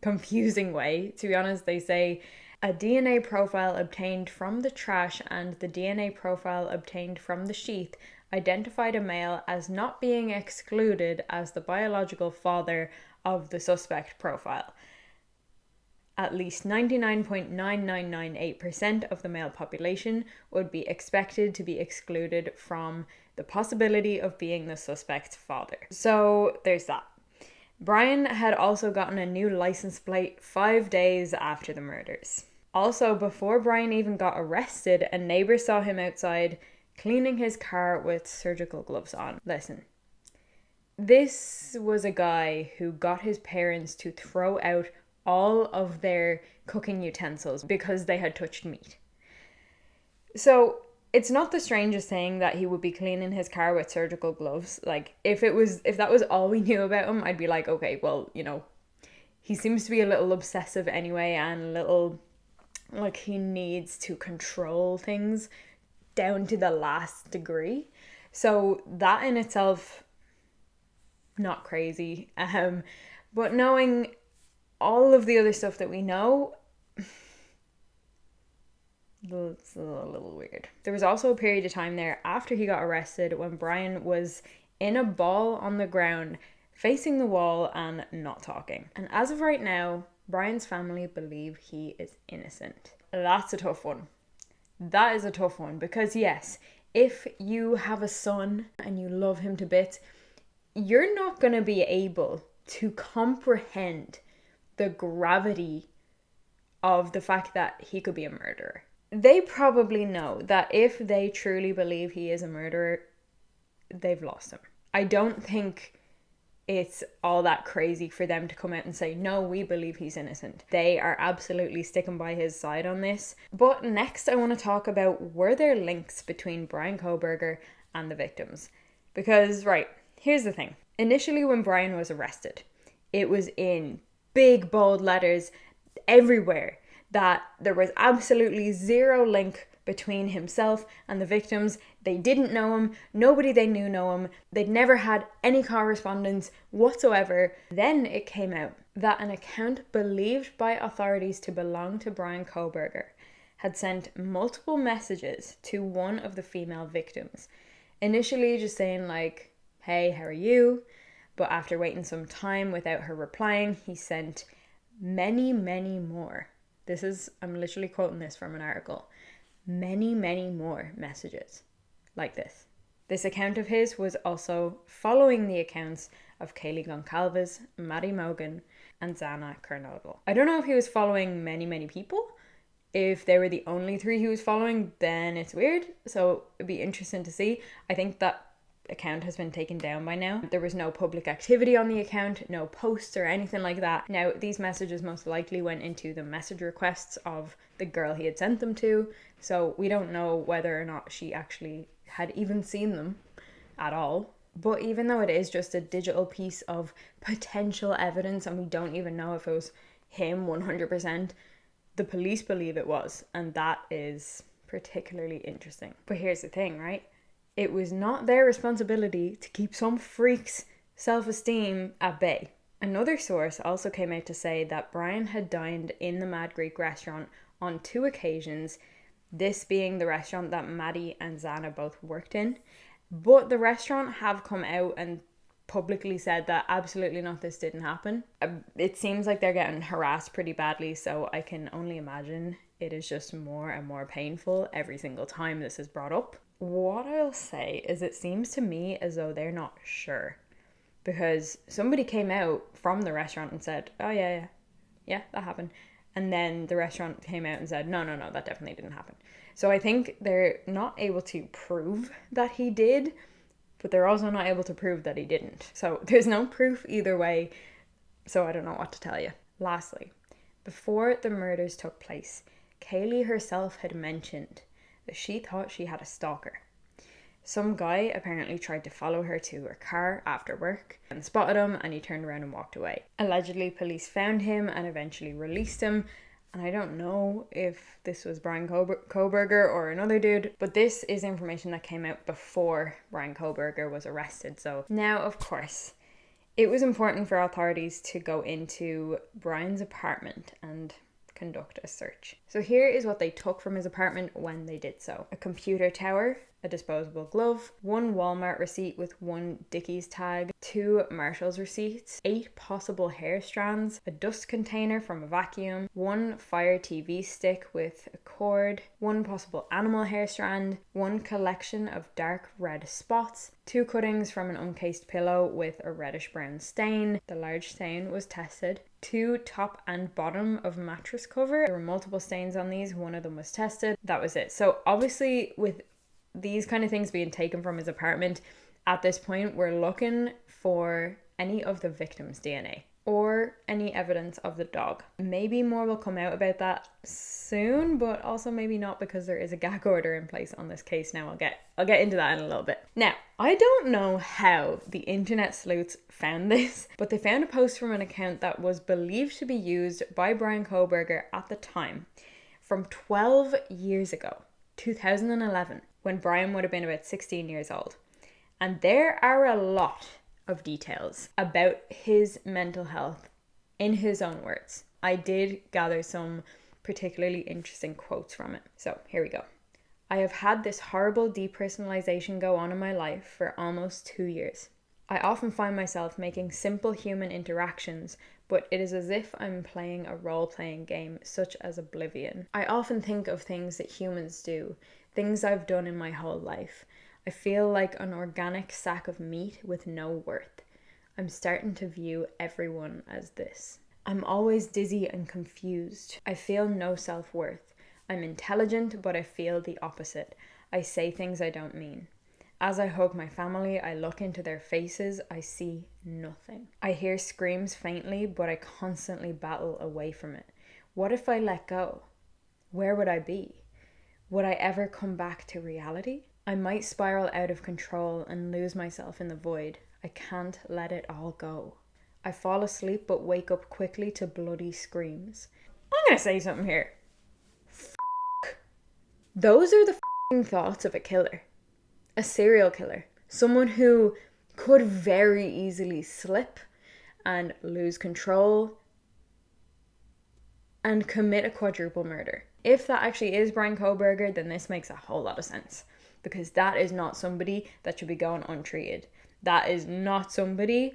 confusing way. To be honest, they say a DNA profile obtained from the trash and the DNA profile obtained from the sheath identified a male as not being excluded as the biological father of the suspect profile. At least 99.9998% of the male population would be expected to be excluded from the possibility of being the suspect's father. So there's that. Bryan had also gotten a new license plate 5 days after the murders. Also, before Bryan even got arrested, a neighbour saw him outside cleaning his car with surgical gloves on. Listen, this was a guy who got his parents to throw out all of their cooking utensils because they had touched meat. So it's not the strangest thing that he would be cleaning his car with surgical gloves. Like, if that was all we knew about him, I'd be like, okay, well, he seems to be a little obsessive anyway, and a little like he needs to control things down to the last degree. So that in itself, not crazy. But knowing all of the other stuff that we know, it's a little weird. There was also a period of time there after he got arrested when Bryan was in a ball on the ground, facing the wall and not talking. And as of right now, Bryan's family believe he is innocent. That's a tough one. That is a tough one, because yes, if you have a son and you love him to bits, you're not going to be able to comprehend the gravity of the fact that he could be a murderer. They probably know that if they truly believe he is a murderer, they've lost him. I don't think it's all that crazy for them to come out and say, no, we believe he's innocent. They are absolutely sticking by his side on this. But next I want to talk about, were there links between Bryan Kohberger and the victims? Because, right, here's the thing. Initially, when Bryan was arrested, it was in big bold letters everywhere that there was absolutely zero link between himself and the victims. They didn't know him. Nobody they knew know him. They'd never had any correspondence whatsoever. Then it came out that an account believed by authorities to belong to Bryan Kohberger had sent multiple messages to one of the female victims. Initially just saying like, hey, how are you? But after waiting some time without her replying, he sent many, many more. I'm literally quoting this from an article. Many, many more messages like this. This account of his was also following the accounts of Kaylee Goncalves, Maddie Mogan, and Xana Kernodle. I don't know if he was following many, many people. If they were the only three he was following, then it's weird. So it'd be interesting to see. I think that account has been taken down by now. There was no public activity on the account, no posts or anything like that. Now, these messages most likely went into the message requests of the girl he had sent them to. So we don't know whether or not she actually had even seen them at all. But even though it is just a digital piece of potential evidence and we don't even know if it was him 100%, the police believe it was, and that is particularly interesting. But here's the thing, right? It was not their responsibility to keep some freak's self-esteem at bay. Another source also came out to say that Bryan had dined in the Mad Greek restaurant on 2 occasions, this being the restaurant that Maddie and Xana both worked in. But the restaurant have come out and publicly said that absolutely not, this didn't happen. It seems like they're getting harassed pretty badly, so I can only imagine it is just more and more painful every single time this is brought up. What I'll say is it seems to me as though they're not sure, because somebody came out from the restaurant and said, oh yeah, that happened. And then the restaurant came out and said, no, that definitely didn't happen. So I think they're not able to prove that he did, but they're also not able to prove that he didn't. So there's no proof either way, so I don't know what to tell you. Lastly, before the murders took place, Kaylee herself had mentioned that she thought she had a stalker. Some guy apparently tried to follow her to her car after work and spotted him, and he turned around and walked away. Allegedly, police found him and eventually released him. And I don't know if this was Bryan Kohberger or another dude, but this is information that came out before Bryan Kohberger was arrested. So now, of course, it was important for authorities to go into Bryan's apartment and conduct a search. So here is what they took from his apartment when they did so. A computer tower, a disposable glove, 1 Walmart receipt with 1 Dickies tag, 2 Marshall's receipts, 8 possible hair strands, a dust container from a vacuum, 1 Fire TV stick with a cord, 1 possible animal hair strand, 1 collection of dark red spots, 2 cuttings from an uncased pillow with a reddish brown stain. The large stain was tested. 2 top and bottom of mattress cover. There were multiple stains on these. 1 of them was tested. That was it. So obviously with these kind of things being taken from his apartment, at this point we're looking for any of the victim's DNA or any evidence of the dog. Maybe more will come out about that soon, but also maybe not, because there is a gag order in place on this case now. I'll get into that in a little bit. Now, I don't know how the internet sleuths found this, but they found a post from an account that was believed to be used by Bryan Kohberger at the time from 12 years ago, 2011, when Bryan would have been about 16 years old. And there are a lot of details about his mental health in his own words. I did gather some particularly interesting quotes from it. So here we go. I have had this horrible depersonalization go on in my life for almost 2 years. I often find myself making simple human interactions, but it is as if I'm playing a role-playing game such as Oblivion. I often think of things that humans do, things I've done in my whole life. I feel like an organic sack of meat with no worth. I'm starting to view everyone as this. I'm always dizzy and confused. I feel no self-worth. I'm intelligent, but I feel the opposite. I say things I don't mean. As I hug my family, I look into their faces, I see nothing. I hear screams faintly, but I constantly battle away from it. What if I let go? Where would I be? Would I ever come back to reality? I might spiral out of control and lose myself in the void. I can't let it all go. I fall asleep but wake up quickly to bloody screams. I'm gonna say something here. Those are the thoughts of a killer. A serial killer. Someone who could very easily slip and lose control and commit a quadruple murder. If that actually is Bryan Kohberger, then this makes a whole lot of sense, because that is not somebody that should be going untreated. That is not somebody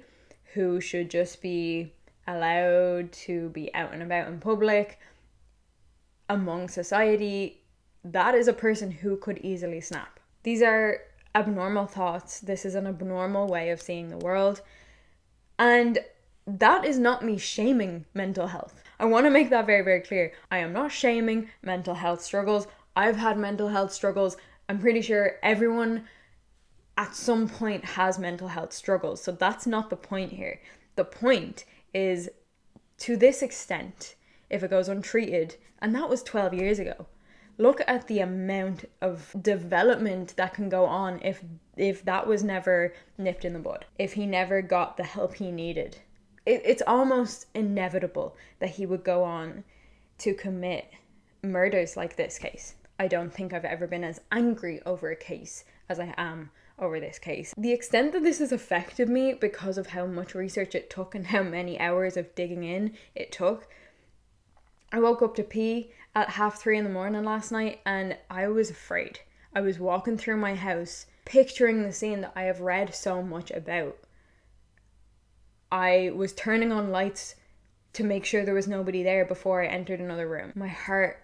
who should just be allowed to be out and about in public among society. That is a person who could easily snap. These are abnormal thoughts. This is an abnormal way of seeing the world. And that is not me shaming mental health. I want to make that very, very clear. I am not shaming mental health struggles. I've had mental health struggles. I'm pretty sure everyone at some point has mental health struggles. So that's not the point here. The point is, to this extent, if it goes untreated, and that was 12 years ago, look at the amount of development that can go on if that was never nipped in the bud, if he never got the help he needed. It's almost inevitable that he would go on to commit murders like this case. I don't think I've ever been as angry over a case as I am over this case. The extent that this has affected me because of how much research it took and how many hours of digging in it took. I woke up to pee at 3:30 in the morning last night and I was afraid. I was walking through my house picturing the scene that I have read so much about. I was turning on lights to make sure there was nobody there before I entered another room. My heart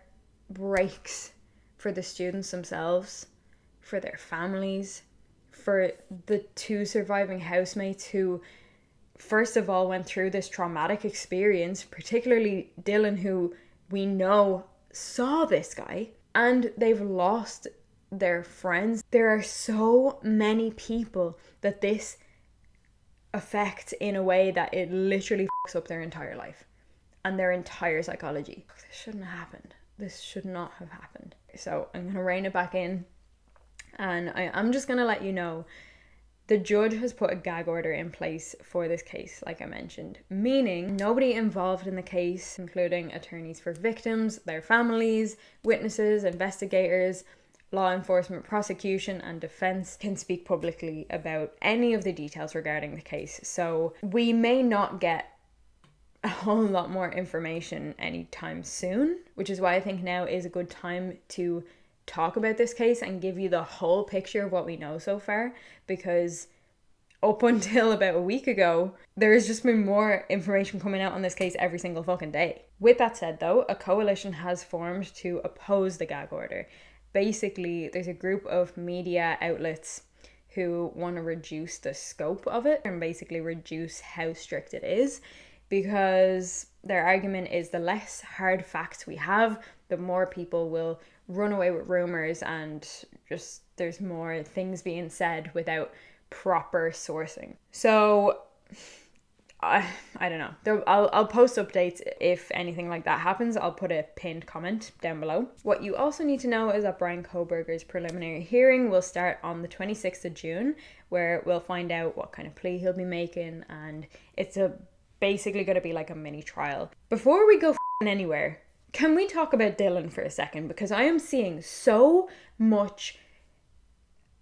breaks for the students themselves, for their families, for the 2 surviving housemates who, first of all, went through this traumatic experience, particularly Dylan, who we know saw this guy, and they've lost their friends. There are so many people that this affects in a way that it literally fucks up their entire life and their entire psychology. This shouldn't have happened. This should not have happened. So I'm going to rein it back in, and I'm just going to let you know the judge has put a gag order in place for this case, like I mentioned, meaning nobody involved in the case, including attorneys for victims, their families, witnesses, investigators, law enforcement, prosecution and defense, can speak publicly about any of the details regarding the case. So we may not get a whole lot more information anytime soon, which is why I think now is a good time to talk about this case and give you the whole picture of what we know so far, because up until about a week ago, there's just been more information coming out on this case every single fucking day. With that said though, a coalition has formed to oppose the gag order. Basically, there's a group of media outlets who want to reduce the scope of it and basically reduce how strict it is, because their argument is the less hard facts we have, the more people will run away with rumors and just there's more things being said without proper sourcing. So I don't know. I'll post updates if anything like that happens. I'll put a pinned comment down below. What you also need to know is that Bryan Kohberger's preliminary hearing will start on the 26th of June, where we'll find out what kind of plea he'll be making, and it's basically going to be like a mini trial. Before we go anywhere, can we talk about Dylan for a second? Because I am seeing so much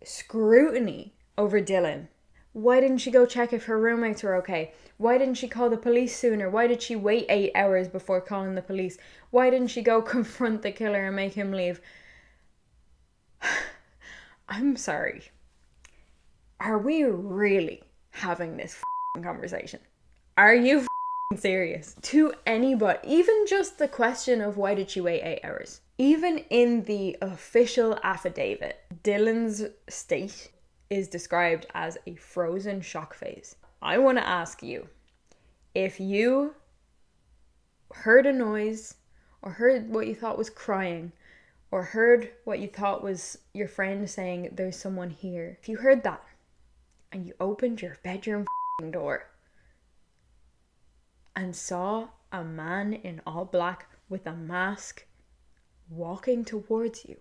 scrutiny over Dylan. Why didn't she go check if her roommates were okay? Why didn't she call the police sooner? Why did she wait 8 hours before calling the police? Why didn't she go confront the killer and make him leave? I'm sorry. Are we really having this conversation? Are you serious? To anybody, even just the question of why did she wait 8 hours? Even in the official affidavit, Dylan's state is described as a frozen shock phase. I want to ask you, if you heard a noise or heard what you thought was crying or heard what you thought was your friend saying there's someone here, if you heard that and you opened your bedroom door and saw a man in all black with a mask walking towards you,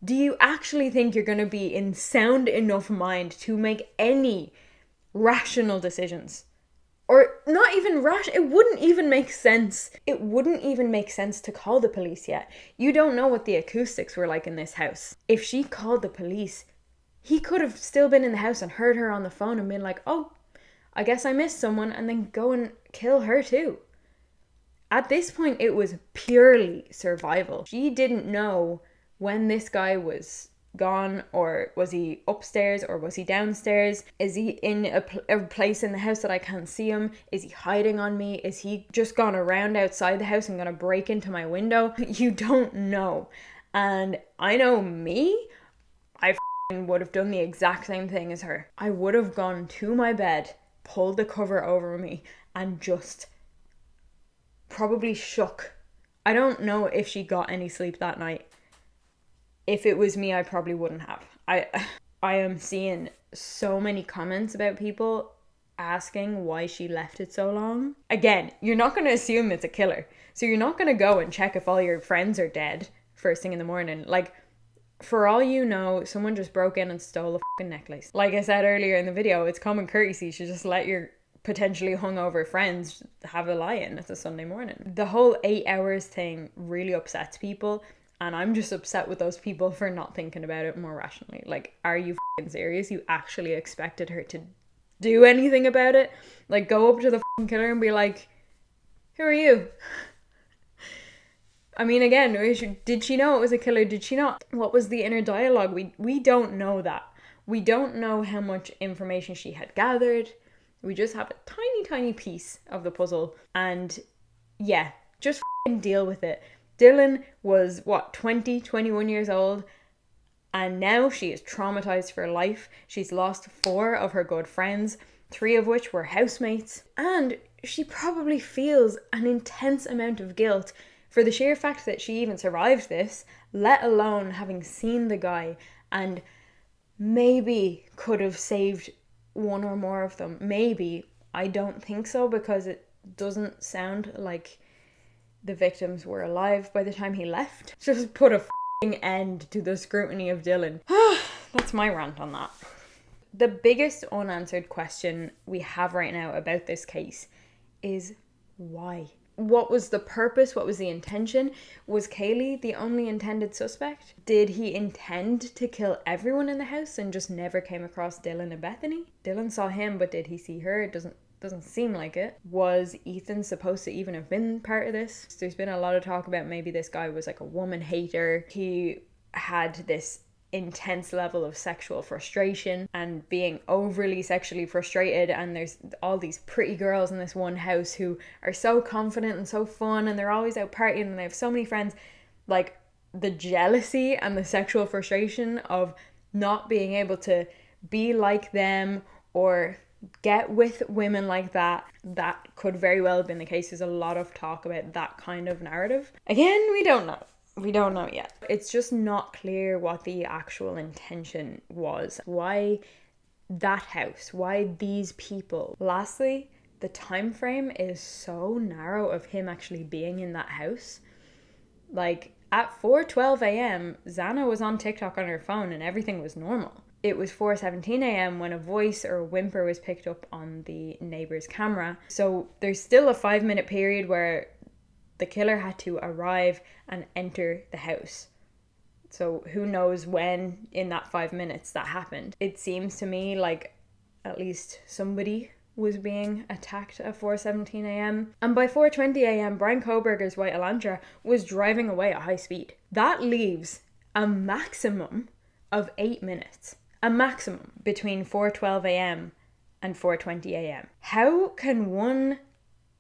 Do you actually think you're going to be in sound enough mind to make any rational decisions? Or not even rash, it wouldn't even make sense. It wouldn't even make sense to call the police yet. You don't know what the acoustics were like in this house. If she called the police, he could have still been in the house and heard her on the phone and been like, oh, I guess I missed someone, and then go and kill her too. At this point, it was purely survival. She didn't know when this guy was gone, or was he upstairs, or was he downstairs? Is he in a place in the house that I can't see him? Is he hiding on me? Is he just gone around outside the house and gonna break into my window? You don't know. And I know me, I would have done the exact same thing as her. I would have gone to my bed, pulled the cover over me, and just probably shook. I don't know if she got any sleep that night. If it was me, I probably wouldn't have. I am seeing so many comments about people asking why she left it so long. Again, you're not going to assume it's a killer. So you're not going to go and check if all your friends are dead first thing in the morning. Like, for all you know, someone just broke in and stole a fucking necklace. Like I said earlier in the video, it's common courtesy. You should just let your potentially hungover friends have a lie-in. It's a Sunday morning. The whole 8 hours thing really upsets people. And I'm just upset with those people for not thinking about it more rationally. Like, are you fucking serious? You actually expected her to do anything about it? Like, go up to the fucking killer and be like, who are you? I mean, again, did she know it was a killer? Did she not? What was the inner dialogue? We don't know that. We don't know how much information she had gathered. We just have a tiny, tiny piece of the puzzle. And yeah, just fucking deal with it. Dylan was, 21 years old, and now she is traumatized for life. She's lost 4 of her good friends, 3 of which were housemates, and she probably feels an intense amount of guilt for the sheer fact that she even survived this, let alone having seen the guy and maybe could have saved one or more of them. Maybe. I don't think so, because it doesn't sound like the victims were alive by the time he left. Just put a f***ing end to the scrutiny of Dylan. That's my rant on that. The biggest unanswered question we have right now about this case is why? What was the purpose? What was the intention? Was Kaylee the only intended suspect? Did he intend to kill everyone in the house and just never came across Dylan and Bethany? Dylan saw him, but did he see her? It doesn't seem like it. Was Ethan supposed to even have been part of this? There's been a lot of talk about maybe this guy was like a woman hater. He had this intense level of sexual frustration and being overly sexually frustrated, and there's all these pretty girls in this one house who are so confident and so fun, and they're always out partying and they have so many friends. Like, the jealousy and the sexual frustration of not being able to be like them or get with women like that could very well have been the case. There's a lot of talk about that kind of narrative. Again, we don't know. We don't know yet. It's just not clear what the actual intention was. Why that house? Why these people? Lastly, the time frame is so narrow of him actually being in that house. Like, at 4:12 a.m, Xana was on TikTok on her phone and everything was normal. It was 4:17 a.m. when a voice or a whimper was picked up on the neighbor's camera. So there's still a 5-minute period where the killer had to arrive and enter the house. So who knows when in that 5 minutes that happened. It seems to me like at least somebody was being attacked at 4:17 a.m. And by 4:20 a.m, Bryan Kohberger's white Elantra was driving away at high speed. That leaves a maximum of 8 minutes. A maximum between 4:12 a.m. and 4:20 a.m. How can one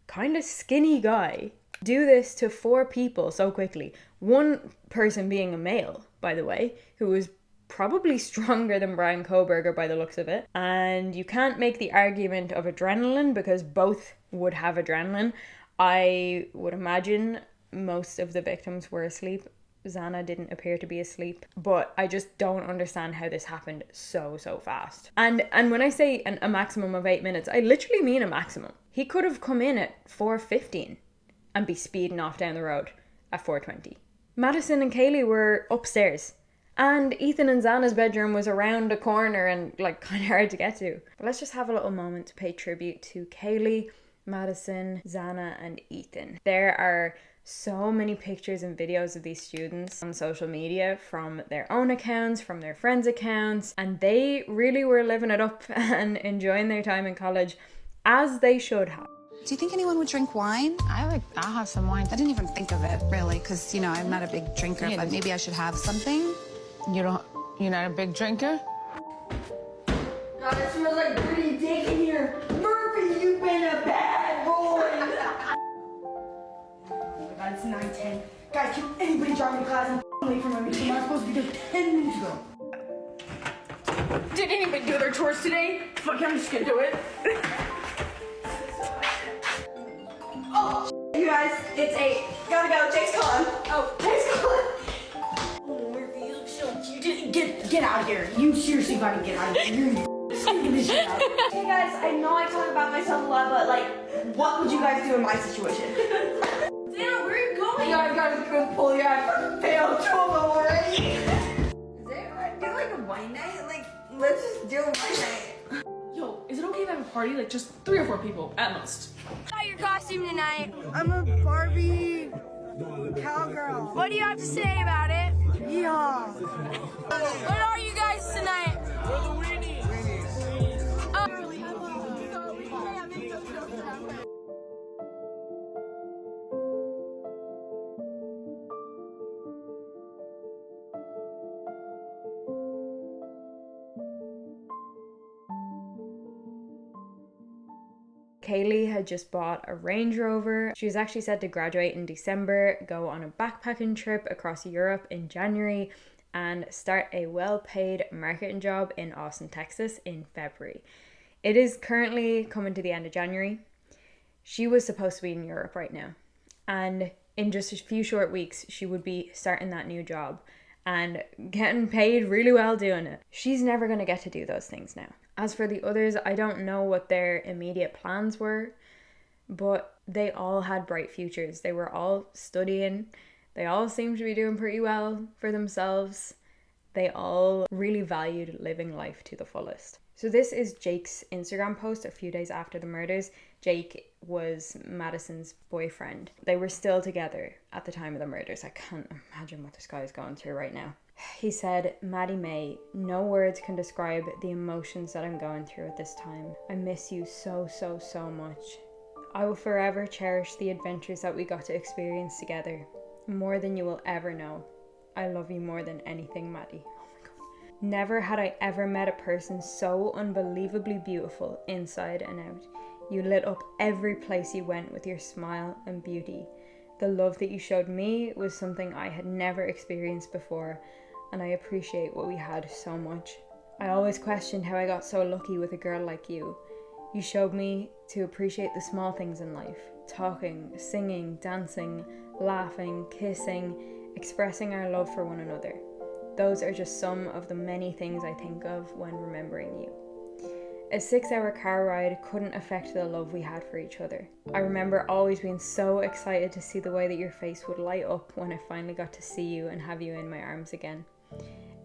kind of skinny guy do this to 4 people so quickly? One person being a male, by the way, who was probably stronger than Bryan Kohberger by the looks of it. And you can't make the argument of adrenaline because both would have adrenaline. I would imagine most of the victims were asleep. Xana didn't appear to be asleep, but I just don't understand how this happened so fast. And when I say a maximum of 8 minutes, I literally mean a maximum. He could have come in at 4:15 and be speeding off down the road at 4:20. Madison and Kaylee were upstairs And Ethan and Xana's bedroom was around a corner and like kind of hard to get to. But let's just have a little moment to pay tribute to Kaylee, Madison, Xana, and Ethan. There are so many pictures and videos of these students on social media from their own accounts, from their friends' accounts, and they really were living it up and enjoying their time in college as they should have. Do you think anyone would drink wine? I'll have some wine. I didn't even think of it, really, because, you know, I'm not a big drinker, but maybe I should have something. You're not a big drinker? God, it smells like dirty dick in here. Murphy, you've been a bad boy. Oh my God, it's 9:10. Guys, can anybody drop me class? I'm late for my meeting. I'm supposed to be there 10 minutes ago. Did anybody do their chores today? Fuck, I'm just gonna do it. Oh, you guys, it's 8. Gotta go. Jake's calling. Oh, Jake's calling. Oh, Murphy, you look so cute. Get out of here. You seriously gotta get out of here. You're stinking this shit out. Hey guys, I know I talk about myself a lot, but like, what would you guys do in my situation? Damn, where are you going? I gotta go pull you out. I failed 12 already. Is there do like a wine night? Like, let's just do a wine night. Yo, is it okay if I have a party? Like just 3 or 4 people at most. Got your costume tonight. I'm a Barbie cowgirl. What do you have to say about it? Yeah. What are you guys tonight? We're the weenies. Kaylee had just bought a Range Rover. She was actually set to graduate in December, go on a backpacking trip across Europe in January, and start a well-paid marketing job in Austin, Texas in February. It is currently coming to the end of January. She was supposed to be in Europe right now, and in just a few short weeks she would be starting that new job and getting paid really well doing it. She's never going to get to do those things now. As for the others, I don't know what their immediate plans were, but they all had bright futures. They were all studying. They all seemed to be doing pretty well for themselves. They all really valued living life to the fullest. So this is Jake's Instagram post a few days after the murders. Jake was Madison's boyfriend. They were still together at the time of the murders. I can't imagine what this guy is going through right now. He said, "Maddie May, no words can describe the emotions that I'm going through at this time. I miss you so, so, so much. I will forever cherish the adventures that we got to experience together, more than you will ever know. I love you more than anything, Maddie." Oh my God. Never had I ever met a person so unbelievably beautiful inside and out. You lit up every place you went with your smile and beauty. The love that you showed me was something I had never experienced before, and I appreciate what we had so much. I always questioned how I got so lucky with a girl like you. You showed me to appreciate the small things in life. Talking, singing, dancing, laughing, kissing, expressing our love for one another. Those are just some of the many things I think of when remembering you. A 6-hour car ride couldn't affect the love we had for each other. I remember always being so excited to see the way that your face would light up when I finally got to see you and have you in my arms again.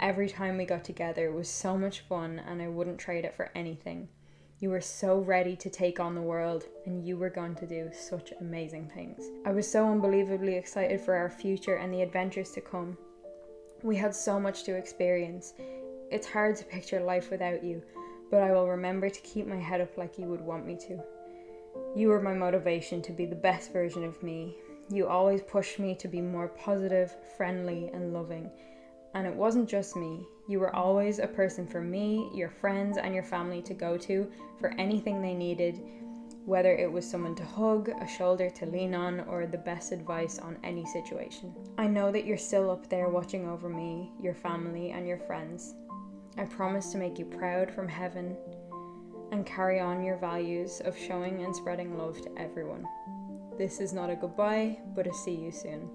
Every time we got together was so much fun, and I wouldn't trade it for anything. You were so ready to take on the world, and you were going to do such amazing things. I was so unbelievably excited for our future and the adventures to come. We had so much to experience. It's hard to picture life without you, but I will remember to keep my head up like you would want me to. You were my motivation to be the best version of me. You always pushed me to be more positive, friendly, and loving. And it wasn't just me. You were always a person for me, your friends, and your family to go to for anything they needed, whether it was someone to hug, a shoulder to lean on, or the best advice on any situation. I know that you're still up there watching over me, your family, and your friends. I promise to make you proud from heaven and carry on your values of showing and spreading love to everyone. This is not a goodbye, but a see you soon.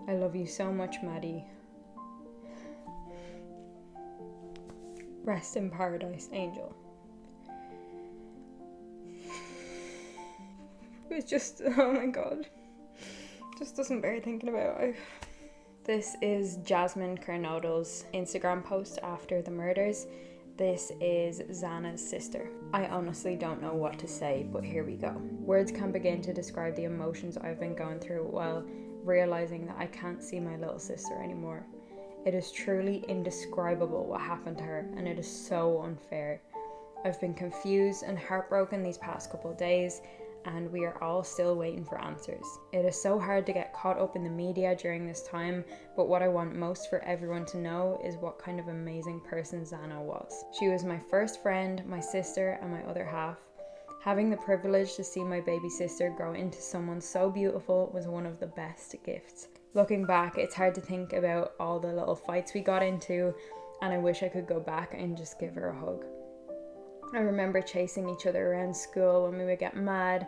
I love you so much, Maddie. Rest in paradise, Angel. It's just, oh my God. Just doesn't bear thinking about. This is Jasmine Kernodle's Instagram post after the murders. This is Xana's sister. I honestly don't know what to say, but here we go. Words can't begin to describe the emotions I've been going through while realizing that I can't see my little sister anymore. It is truly indescribable what happened to her, and it is so unfair. I've been confused and heartbroken these past couple of days, and we are all still waiting for answers. It is so hard to get caught up in the media during this time, but what I want most for everyone to know is what kind of amazing person Xana was. She was my first friend, my sister, and my other half. Having the privilege to see my baby sister grow into someone so beautiful was one of the best gifts. Looking back, it's hard to think about all the little fights we got into, and I wish I could go back and just give her a hug. I remember chasing each other around school when we would get mad,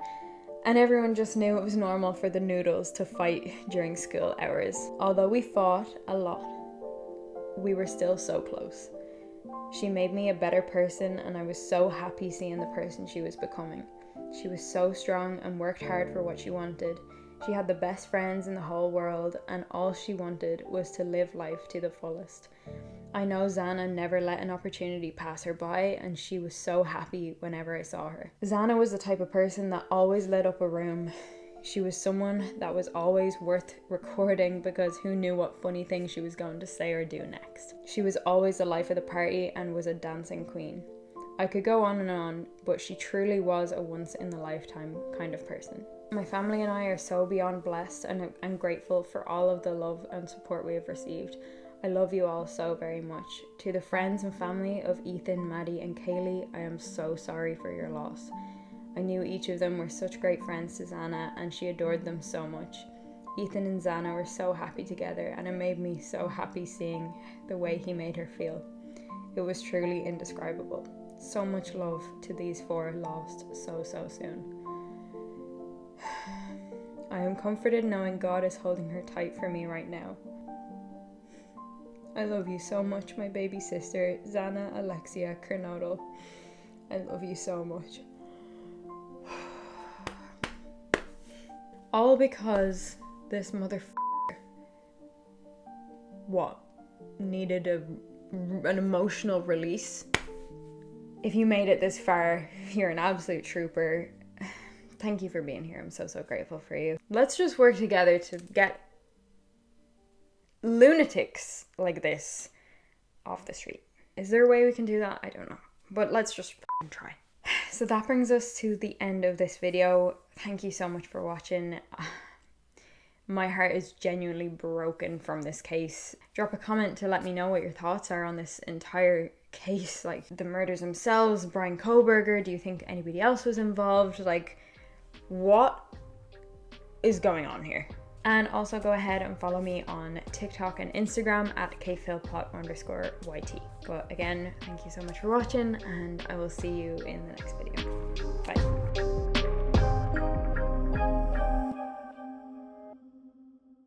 and everyone just knew it was normal for the noodles to fight during school hours. Although we fought a lot, we were still so close. She made me a better person, and I was so happy seeing the person she was becoming. She was so strong and worked hard for what she wanted. She had the best friends in the whole world, and all she wanted was to live life to the fullest. I know Xana never let an opportunity pass her by, and she was so happy whenever I saw her. Xana was the type of person that always lit up a room. She was someone that was always worth recording because who knew what funny thing she was going to say or do next. She was always the life of the party and was a dancing queen. I could go on, but she truly was a once-in-a-lifetime kind of person. My family and I are so beyond blessed and grateful for all of the love and support we have received. I love you all so very much. To the friends and family of Ethan, Maddie and Kaylee, I am so sorry for your loss. I knew each of them were such great friends to Xana, and she adored them so much. Ethan and Xana were so happy together, and it made me so happy seeing the way he made her feel. It was truly indescribable. So much love to these four lost so soon. I am comforted knowing God is holding her tight for me right now. I love you so much, my baby sister, Xana Alexia Kernodle. I love you so much. All because this motherfucker, needed an emotional release. If you made it this far, you're an absolute trooper. Thank you for being here. I'm so grateful for you. Let's just work together to get lunatics like this off the street. Is there a way we can do that? I don't know. But let's just try. So that brings us to the end of this video. Thank you so much for watching. My heart is genuinely broken from this case. Drop a comment to let me know what your thoughts are on this entire case. Like the murders themselves, Bryan Kohberger, do you think anybody else was involved? Like, what is going on here? And also go ahead and follow me on TikTok and Instagram at kphilpott_YT. But again, thank you so much for watching, and I will see you in the next video.